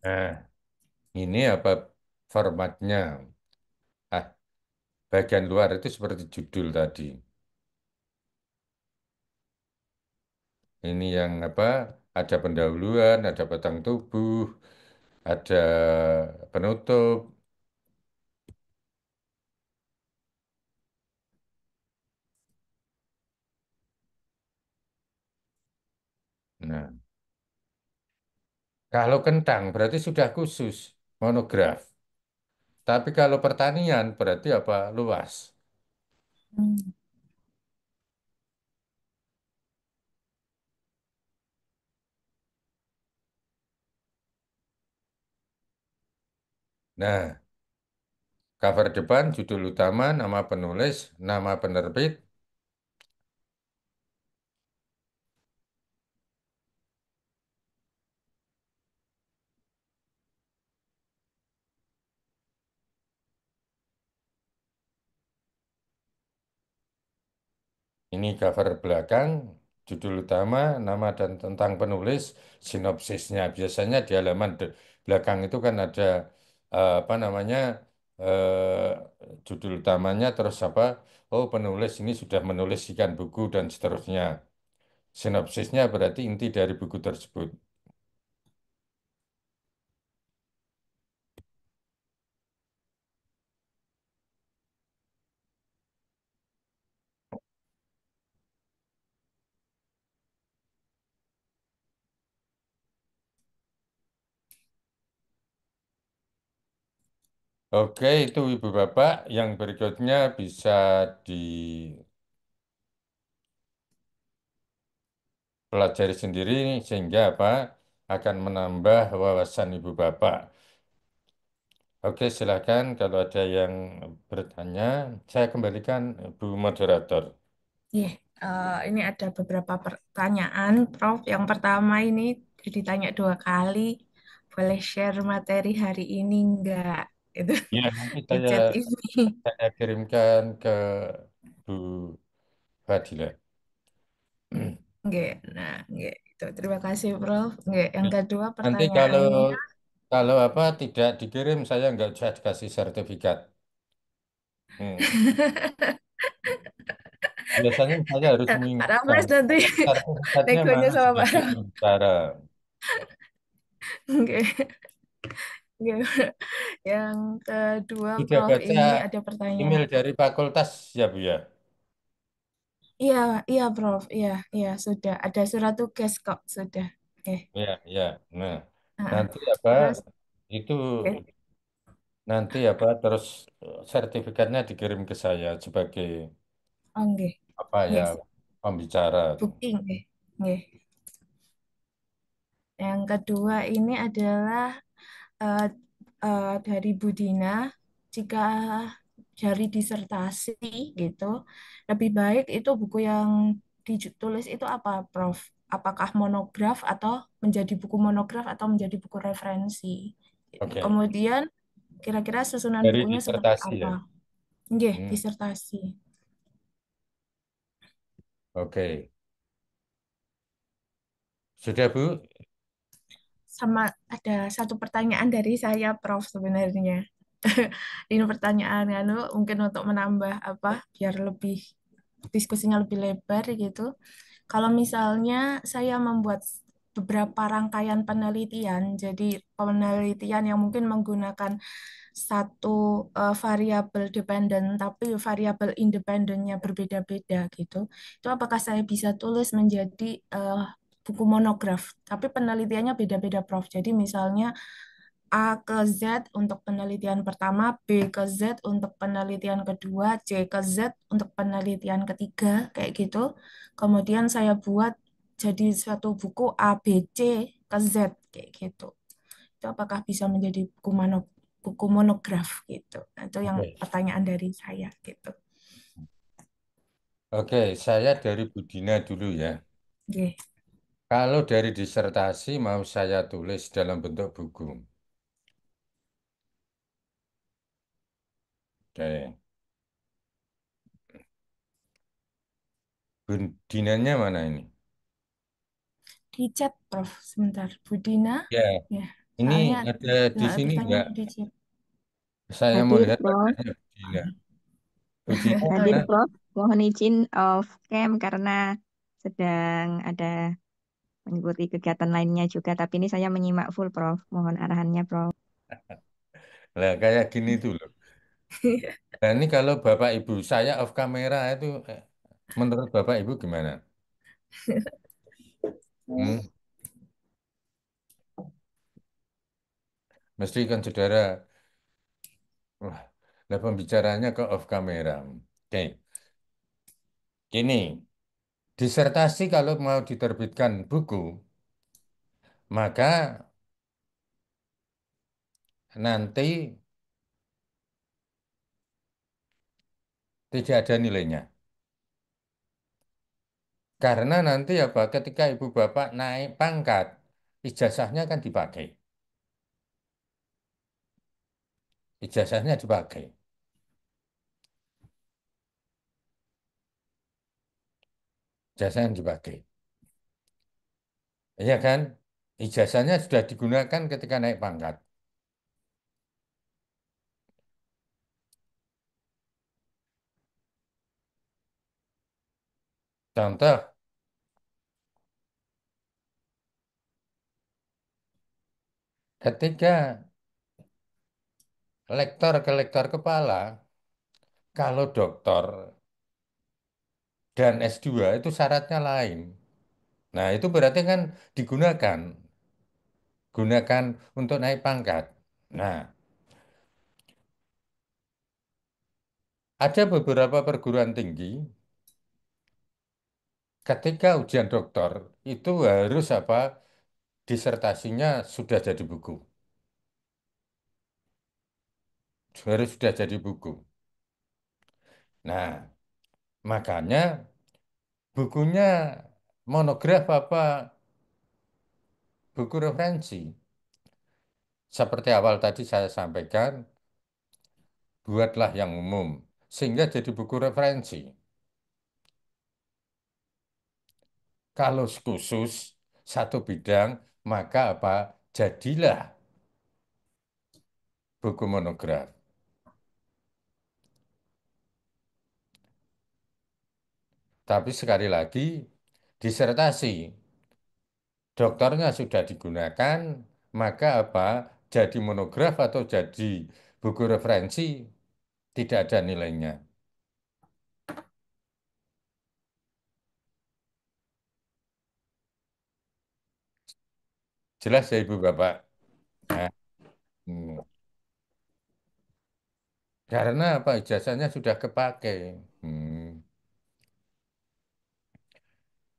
Nah, ini apa formatnya? Ah, bagian luar itu seperti judul tadi. Ini yang apa? Ada pendahuluan, ada batang tubuh, ada penutup. Nah, kalau kentang berarti sudah khusus monograf. Tapi kalau pertanian berarti apa? Luas. Hmm. Nah, cover depan, judul utama, nama penulis, nama penerbit. Ini cover belakang, judul utama, nama dan tentang penulis, sinopsisnya. Biasanya di halaman belakang itu kan ada apa namanya judul utamanya, terus apa? Oh, penulis ini sudah menulis sekian buku dan seterusnya. Sinopsisnya berarti inti dari buku tersebut. Oke, itu Ibu Bapak. Yang berikutnya bisa dipelajari sendiri sehingga apa? Akan menambah wawasan Ibu Bapak. Oke, silakan kalau ada yang bertanya, saya kembalikan Bu Moderator. Iya, ini ada beberapa pertanyaan, Prof. Yang pertama ini ditanya 2 kali. Boleh share materi hari ini enggak? Itu Ya, nanti di chat ini. saya kirimkan ke Bu Fadila. Enggak. Nah, enggak. Itu. Terima kasih, Prof. Enggak. Yang kedua Nanti kalau pertanyaannya. kalau apa tidak dikirim, saya nggak usah dikasih sertifikat. Hmm. Biasanya saya harus Pak mengingatkan. Rames nanti Sertifikatnya negonya mana sama Pak sebagai Rames. juru bicara. Oke. Ya, yang kedua, Sudah Prof, baca ini ada pertanyaan. email dari fakultas ya Bu ya? Iya, iya, Prof. Iya, iya, sudah. Ada surat tugas kok, sudah. Oke. Ya, ya. Nah, Nah, nanti apa terus, itu oke. nanti apa terus sertifikatnya dikirim ke saya sebagai Oke. apa ya Yes. pembicara tuh. Booking, oke. Oke. Yang kedua ini adalah eh, dari Budina, jika dari disertasi gitu, lebih baik itu buku yang ditulis itu apa, Prof? Apakah monograf atau menjadi buku monograf atau menjadi buku referensi? Gitu. Oke, Kemudian kira-kira susunan dari bukunya seperti disertasi apa? ya. Nggih, Hmm, disertasi. oke, sudah Bu? Sama ada satu pertanyaan dari saya, Prof, sebenarnya. Ini pertanyaan anu mungkin untuk menambah apa biar lebih diskusinya lebih lebar gitu. Kalau misalnya saya membuat beberapa rangkaian penelitian, jadi penelitian yang mungkin menggunakan satu variabel dependen, tapi variabel independennya berbeda-beda gitu. Itu apakah saya bisa tulis menjadi buku monograf? Tapi penelitiannya beda-beda, Prof. Jadi misalnya A ke Z untuk penelitian pertama, B ke Z untuk penelitian kedua, C ke Z untuk penelitian ketiga, kayak gitu. Kemudian saya buat jadi suatu buku A, B, C ke Z, kayak gitu. Itu apakah bisa menjadi buku monograf gitu? Nah, itu yang Oke. pertanyaan dari saya gitu. Oke, saya dari Budina dulu ya. Oke. Kalau dari disertasi mau saya tulis dalam bentuk buku. Oke. Budinanya mana ini? Di chat, Prof. Sebentar. Budina, Ya, ya. ini Soalnya ada di sini pertanyaan enggak? di chat. Saya mau Hadir, lihat Prof. wajahnya Budina. Budina Hadir, mana? Prof. Mohon izin off cam karena sedang ada mengikuti kegiatan lainnya juga. Tapi ini saya menyimak full, Prof. Mohon arahannya, Prof. Lah kayak gini tuh loh. Nah, ini kalau Bapak Ibu saya off kamera itu menurut Bapak Ibu gimana? Hmm? Mesti kan saudara, wah, lah pembicaranya kok off kamera. Oke, gini, disertasi kalau mau diterbitkan buku, maka nanti tidak ada nilainya. Karena nanti apa, ketika ibu bapak naik pangkat, ijazahnya kan dipakai. Ijazahnya dipakai. Ijazahnya dipakai. Iya kan? Ijazahnya sudah digunakan ketika naik pangkat. Contoh, ketika lektor ke lektor kepala, kalau doktor dan S2 itu syaratnya lain. Nah, itu berarti kan digunakan. Gunakan untuk naik pangkat. Nah, ada beberapa perguruan tinggi ketika ujian doktor itu harus apa disertasinya sudah jadi buku. Harus sudah jadi buku. Nah, makanya bukunya monograf apa buku referensi. Seperti awal tadi saya sampaikan, buatlah yang umum sehingga jadi buku referensi. Kalau khusus satu bidang, maka apa? Jadilah buku monograf. Tapi sekali lagi, disertasi. Dokternya sudah digunakan, maka apa? jadi monograf atau jadi buku referensi tidak ada nilainya. Jelas ya Ibu Bapak? Nah, hmm. Karena apa? Ijazahnya sudah kepakai. Hmm.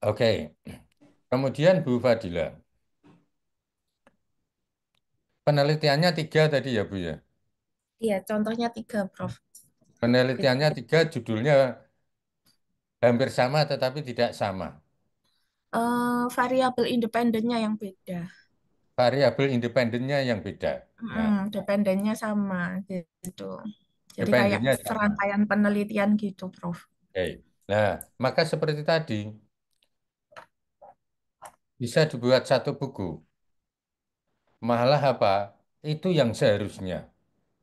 Oke. Kemudian Bu Fadila, penelitiannya 3 tadi ya Bu ya? Iya, contohnya 3, Prof. Penelitiannya 3, judulnya hampir sama tetapi tidak sama. Variabel independennya yang beda. Variabel independennya yang beda. Nah, Dependennya sama gitu. Jadi kayak dependennya sama. serangkaian penelitian gitu, Prof. Oke. Nah, maka seperti tadi, bisa dibuat satu buku. Malah apa? Itu yang seharusnya.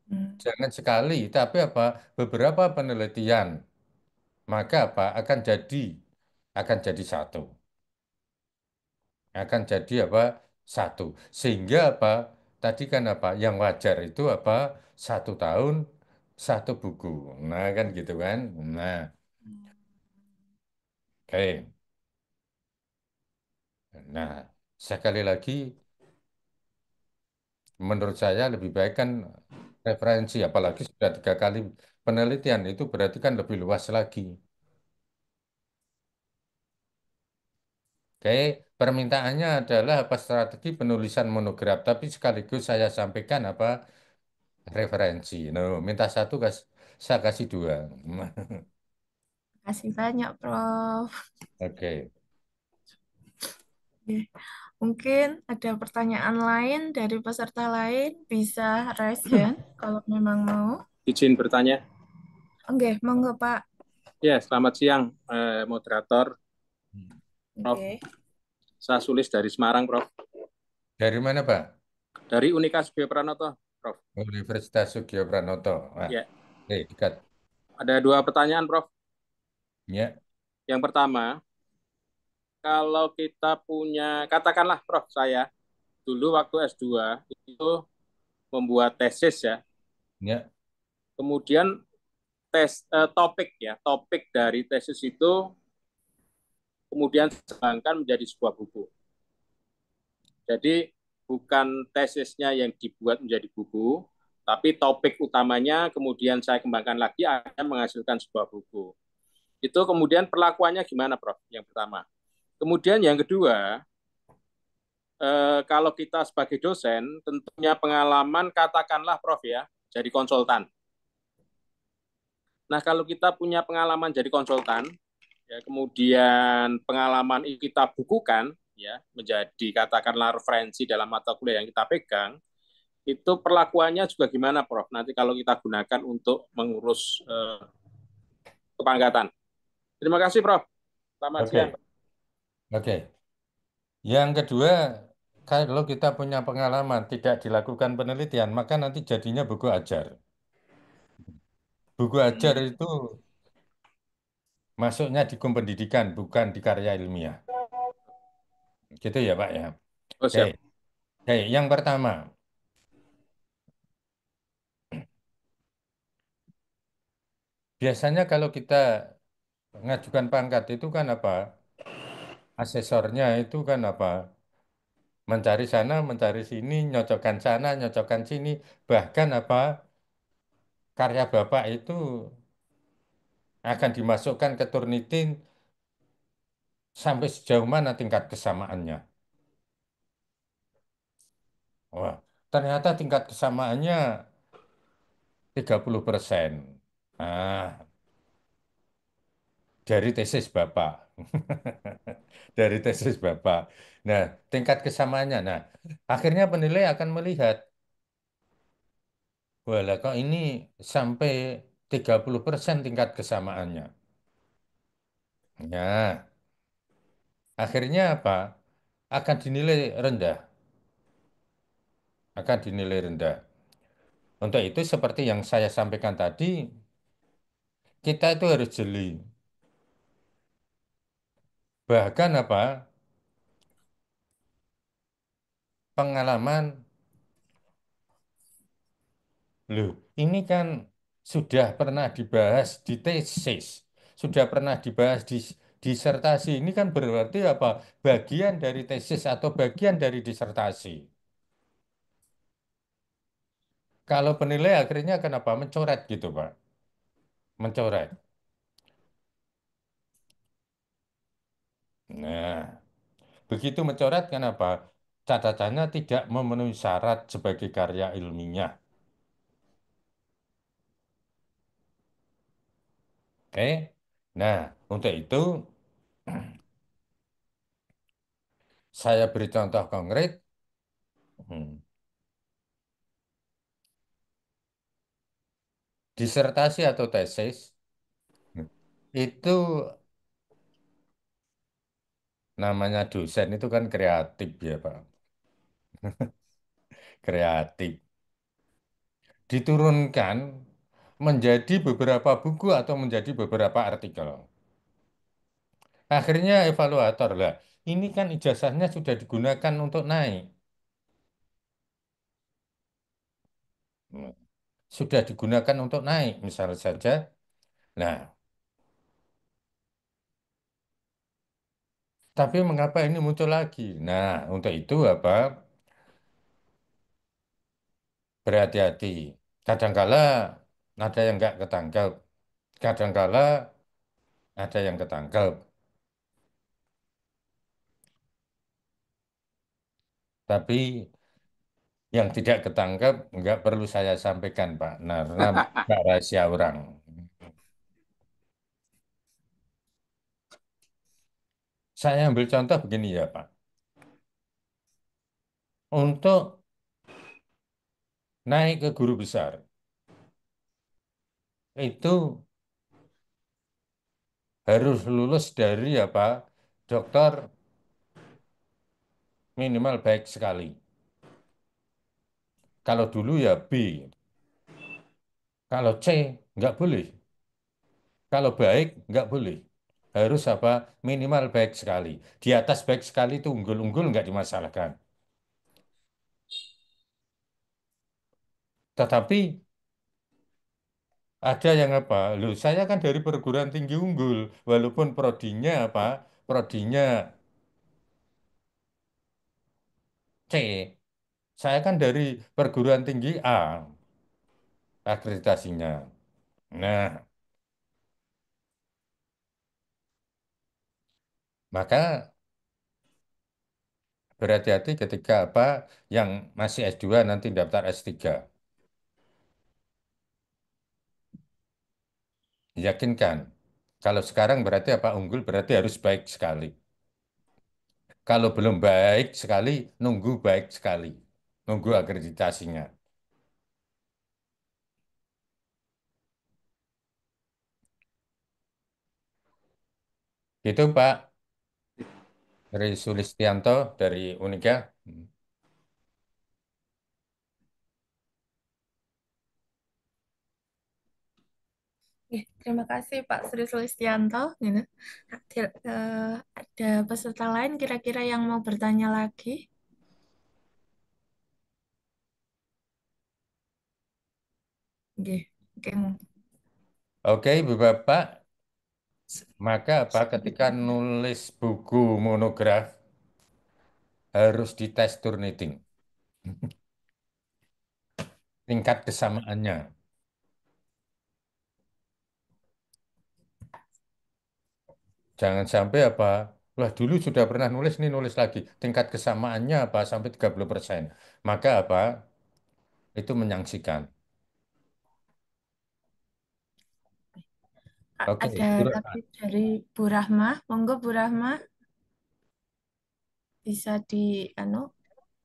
Hmm. Jangan sekali, tapi apa? Beberapa penelitian, maka apa? Akan jadi satu. Akan jadi apa? Satu. Sehingga apa? Tadi kan apa? Yang wajar itu apa? 1 tahun, satu buku. Nah, kan gitu kan? Nah, oke. Nah, sekali lagi, menurut saya lebih baik kan referensi, apalagi sudah 3 kali penelitian, itu berarti kan lebih luas lagi. Oke, permintaannya adalah apa strategi penulisan monograf, tapi sekaligus saya sampaikan apa referensi. No, minta satu, saya kasih 2. Kasih banyak, Prof. Oke. Oke. Mungkin ada pertanyaan lain dari peserta lain, bisa raise hand kalau memang mau. Izin bertanya. Oke, monggo Pak. Ya, selamat siang, moderator. Prof, Oke. saya Sulis dari Semarang, Prof. Dari mana, Pak? Dari Unika Sugiyo Pranoto, Prof. Universitas Sugiyo Pranoto. Nah, Ya, dekat. ada 2 pertanyaan, Prof. Ya, Yang pertama, kalau kita punya, katakanlah, Prof, saya dulu waktu S2 itu membuat tesis ya, ya, kemudian topik dari tesis itu kemudian dikembangkan menjadi sebuah buku. Jadi bukan tesisnya yang dibuat menjadi buku, tapi topik utamanya kemudian saya kembangkan lagi akan menghasilkan sebuah buku. Itu kemudian perlakuannya gimana, Prof? Yang pertama. Kemudian yang kedua, kalau kita sebagai dosen tentunya pengalaman katakanlah, Prof ya, jadi konsultan. Nah, kalau kita punya pengalaman jadi konsultan, ya, kemudian pengalaman itu kita bukukan, ya, menjadi katakanlah referensi dalam mata kuliah yang kita pegang, itu perlakuannya juga gimana, Prof? Nanti kalau kita gunakan untuk mengurus kepangkatan. Terima kasih, Prof. Selamat siang. oke, oke. Yang kedua, kalau kita punya pengalaman tidak dilakukan penelitian, maka nanti jadinya buku ajar. Buku ajar itu masuknya di pendidikan, bukan di karya ilmiah. Gitu ya, Pak ya. Oh, Oke, siap. oke. Yang pertama, biasanya kalau kita mengajukan pangkat itu kan apa? Asesornya itu kan apa? Mencari sana, mencari sini, nyocokkan sana, nyocokkan sini. Bahkan apa? Karya Bapak itu akan dimasukkan ke Turnitin sampai sejauh mana tingkat kesamaannya. Wah, ternyata tingkat kesamaannya 30%. Ah, dari tesis Bapak. Dari tesis Bapak. Nah, tingkat kesamaannya. Nah, akhirnya penilai akan melihat, wah lah kok ini sampai 30% tingkat kesamaannya. Nah, akhirnya apa? Akan dinilai rendah. Akan dinilai rendah. Untuk itu, seperti yang saya sampaikan tadi, kita itu harus jeli. Bahkan apa? Pengalaman Loh, ini kan sudah pernah dibahas di tesis, sudah pernah dibahas di disertasi. Ini kan berarti apa? Bagian dari tesis atau bagian dari disertasi. Kalau penilai akhirnya kenapa mencoret gitu, Pak? Mencoret. Nah, begitu mencoret kenapa? Catatannya tidak memenuhi syarat sebagai karya ilmiah. Oke? Nah, untuk itu saya beri contoh konkret. Hmm. Disertasi atau tesis itu namanya dosen itu kan kreatif ya Pak. Kreatif. Diturunkan menjadi beberapa buku atau menjadi beberapa artikel. Akhirnya evaluator lah. Ini kan ijazahnya sudah digunakan untuk naik. Hmm. Sudah digunakan untuk naik, misalnya saja. Nah, tapi mengapa ini muncul lagi? Nah, untuk itu apa? Berhati-hati. Kadangkala ada yang nggak ketangkep. Kadangkala ada yang ketangkep. Tapi yang tidak ketangkep nggak perlu saya sampaikan, Pak. Nah, karena nggak rahasia orang. Saya ambil contoh begini ya, Pak. Untuk naik ke guru besar, itu harus lulus dari apa? Dokter minimal baik sekali. Kalau dulu ya B. Kalau C, nggak boleh. Kalau baik, nggak boleh. Harus apa? Minimal baik sekali. Di atas baik sekali itu unggul-unggul nggak dimasalahkan. Tetapi ada yang apa? Loh, saya kan dari perguruan tinggi unggul, walaupun prodinya apa? Prodinya C. Saya kan dari perguruan tinggi A akreditasinya. Nah, maka berhati-hati ketika apa yang masih S2 nanti daftar S3. Yakinkan. Kalau sekarang berarti apa? Unggul berarti harus baik sekali. Kalau belum baik sekali, nunggu baik sekali. Nunggu akreditasinya. Itu Pak Tri Sulistianto dari Unika. Terima kasih Pak Sri Sulistianto. Gitu. Ada peserta lain kira-kira yang mau bertanya lagi? Oke, oke. Oke, Ibu Bapak, maka apa ketika nulis buku monograf harus dites Turnitin tingkat kesamaannya. Jangan sampai apa, wah dulu sudah pernah nulis nih nulis lagi. Tingkat kesamaannya apa sampai 30%. Maka apa? Itu menyangsikan. Oke, Ada itu lagi dari Bu Rahma. Monggo Bu Rahma bisa di anu.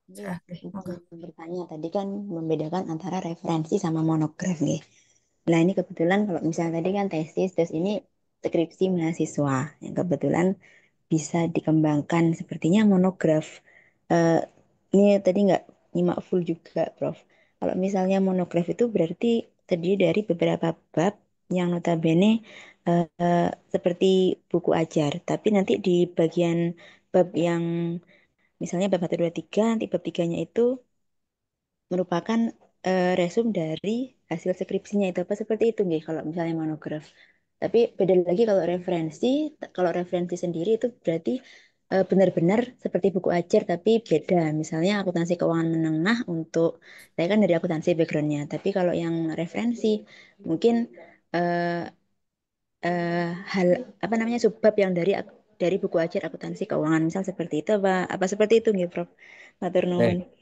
Iya, Oke, monggo. izin bertanya tadi kan membedakan antara referensi sama monograf nih. Nah ini kebetulan kalau misalnya tadi kan tesis, terus ini skripsi mahasiswa yang kebetulan bisa dikembangkan sepertinya monograf. Eh, ini tadi nggak nyimak full juga, Prof. Kalau misalnya monograf itu berarti terdiri dari beberapa bab yang notabene seperti buku ajar, tapi nanti di bagian bab yang misalnya bab 1, 2, 3, nanti bab 3-nya itu merupakan resume dari hasil skripsinya itu apa seperti itu nggih kalau misalnya monograf. Tapi beda lagi kalau referensi. Kalau referensi sendiri itu berarti benar-benar seperti buku ajar tapi beda. Misalnya akuntansi keuangan menengah untuk saya kan dari akuntansi backgroundnya. Tapi kalau yang referensi mungkin eh, eh, hal apa namanya subbab yang dari buku ajar akuntansi keuangan misal seperti itu apa seperti itu nggih Prof. Matur nuwun. Eh,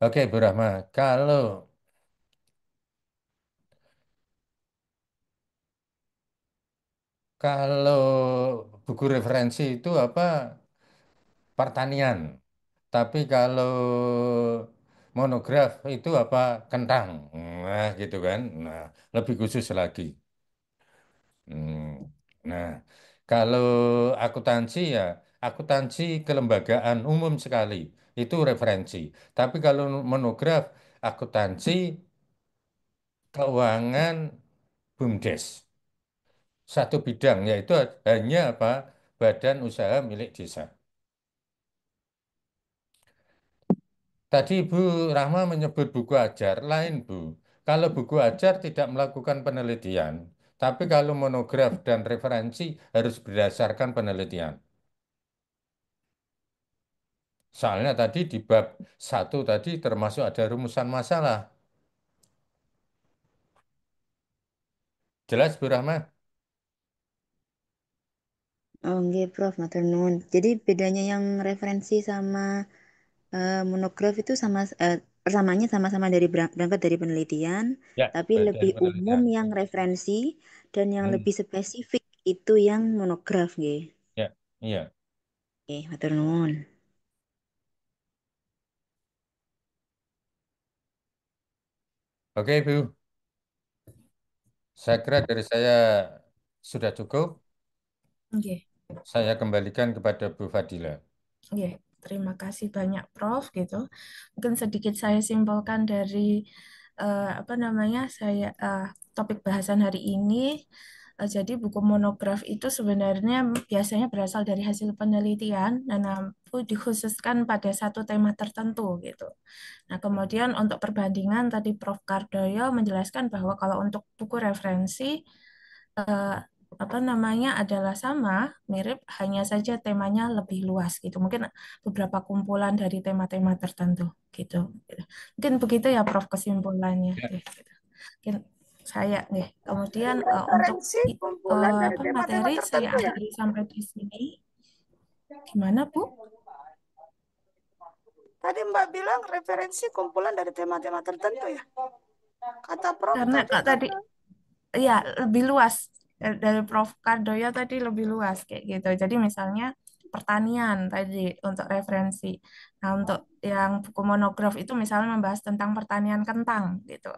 oke Bu Rahma, kalau buku referensi itu apa pertanian, tapi kalau monograf itu apa kentang, nah gitu kan, nah lebih khusus lagi. Hmm, Nah, kalau akuntansi ya akuntansi kelembagaan umum sekali itu referensi. Tapi kalau monograf akuntansi keuangan BUMDes satu bidang yaitu hanya apa badan usaha milik desa. Tadi Bu Rahma menyebut buku ajar lain Bu. Kalau buku ajar tidak melakukan penelitian, tapi kalau monograf dan referensi harus berdasarkan penelitian. Soalnya tadi di bab satu tadi termasuk ada rumusan masalah. Jelas Bu Rahma? Oh, nggih, Prof. Matur nuwun. Jadi bedanya yang referensi sama monograf itu persamaannya sama-sama berangkat dari penelitian, Ya, tapi badan lebih umum penelitian. yang referensi dan yang Hmm, lebih spesifik itu yang monograf, nggih. ya, iya. Oke, matur nuwun. Oke Bu, saya kira dari saya sudah cukup. Oke. Saya kembalikan kepada Bu Fadila. Oke, terima kasih banyak Prof gitu. Mungkin sedikit saya simpulkan dari apa namanya topik bahasan hari ini. Jadi buku monograf itu sebenarnya biasanya berasal dari hasil penelitian dan dikhususkan pada satu tema tertentu gitu. Nah, kemudian untuk perbandingan tadi Prof. Kardoyo menjelaskan bahwa kalau untuk buku referensi eh, apa namanya adalah sama, mirip, hanya saja temanya lebih luas gitu. Mungkin beberapa kumpulan dari tema-tema tertentu gitu. Gitu. Mungkin begitu ya Prof kesimpulannya. Ya. Gitu. Mungkin saya nih. Kemudian untuk Referensi kumpulan dari apa tema-tema materi saya tertentu ya. akhiri sampai di sini. Gimana Bu? Tadi Mbak bilang referensi kumpulan dari tema-tema tertentu ya. Kata Prof Karena tadi Kak tadi kata ya lebih luas. Dari Prof Kardoyo tadi lebih luas kayak gitu. Jadi misalnya pertanian tadi untuk referensi. Nah, untuk yang buku monograf itu misalnya membahas tentang pertanian kentang gitu.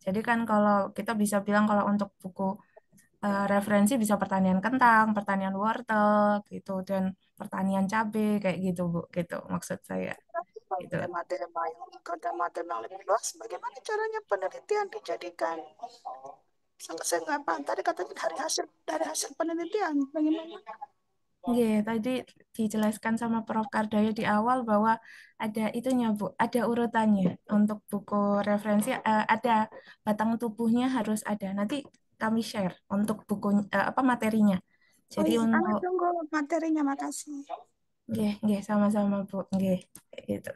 Jadi kan kalau kita bisa bilang kalau untuk buku referensi bisa pertanian kentang, pertanian wortel gitu dan pertanian cabai kayak gitu Bu, gitu maksud saya gitu. tema-tema yang tema-tema yang lebih luas. Bagaimana caranya penelitian dijadikan selesai nggak Pak? Tadi katanya dari hasil penelitian. Bagaimana? Oke, tadi dijelaskan sama Prof. Kardoyo di awal bahwa ada itunya Bu, ada urutannya untuk buku referensi, ada batang tubuhnya harus ada. Nanti kami share untuk buku apa materinya. Oh Jadi iya, kami untuk tunggu materinya. Makasih. nggih, sama-sama Bu, nggih, kayak gitu.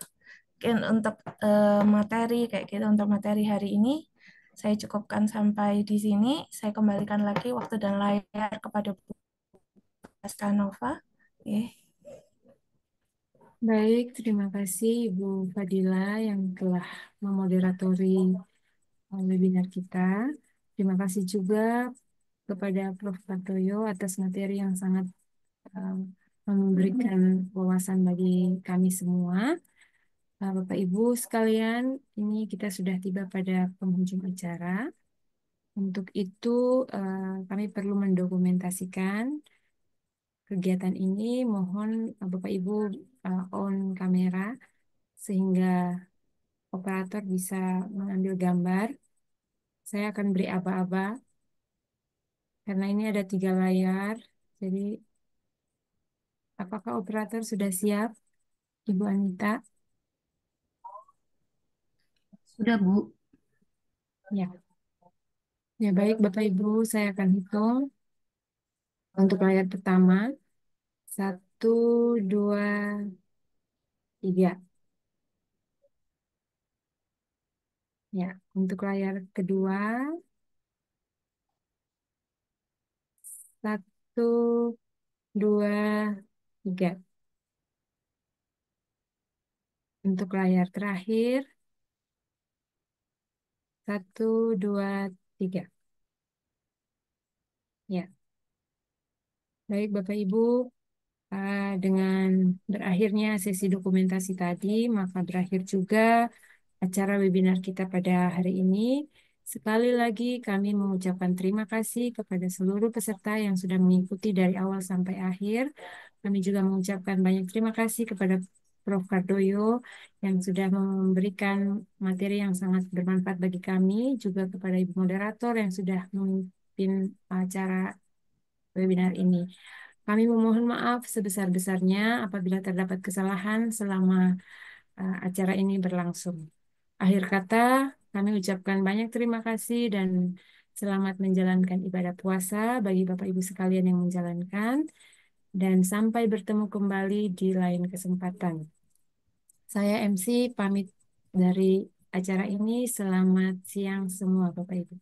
Mungkin untuk materi kayak gitu untuk materi hari ini saya cukupkan sampai di sini. Saya kembalikan lagi waktu dan layar kepada Bu Askanova. Oke. Baik, terima kasih Ibu Fadila yang telah memoderatori webinar kita. Terima kasih juga kepada Prof. Kartoyo atas materi yang sangat uh, memberikan wawasan bagi kami semua. Bapak Ibu sekalian, ini kita sudah tiba pada penghujung acara. Untuk itu, kami perlu mendokumentasikan kegiatan ini. Mohon Bapak Ibu on kamera sehingga operator bisa mengambil gambar. Saya akan beri aba-aba karena ini ada 3 layar. Jadi, apakah operator sudah siap, Ibu Anita? Sudah, Bu. Ya. Ya, baik Bapak Ibu, saya akan hitung untuk layar pertama. 1, 2, 3. Ya, untuk layar kedua. 1, 2, 3. Untuk layar terakhir. 1, 2, 3. Ya, baik Bapak Ibu. Dengan berakhirnya sesi dokumentasi tadi, maka berakhir juga acara webinar kita pada hari ini. Sekali lagi kami mengucapkan terima kasih kepada seluruh peserta yang sudah mengikuti dari awal sampai akhir. Kami juga mengucapkan banyak terima kasih kepada Prof. Kardoyo yang sudah memberikan materi yang sangat bermanfaat bagi kami, juga kepada Ibu Moderator yang sudah memimpin acara webinar ini. Kami memohon maaf sebesar-besarnya apabila terdapat kesalahan selama acara ini berlangsung. Akhir kata, kami ucapkan banyak terima kasih dan selamat menjalankan ibadah puasa bagi Bapak Ibu sekalian yang menjalankan. Dan sampai bertemu kembali di lain kesempatan. Saya MC pamit dari acara ini. Selamat siang semua Bapak Ibu.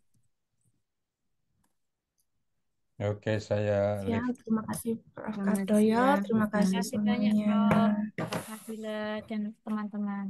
Oke, saya Siang, terima kasih Prof. Selamat Kardoyo, siang. terima kasih Terima kasih banyak, semuanya. Prof. Terima kasih dan teman-teman.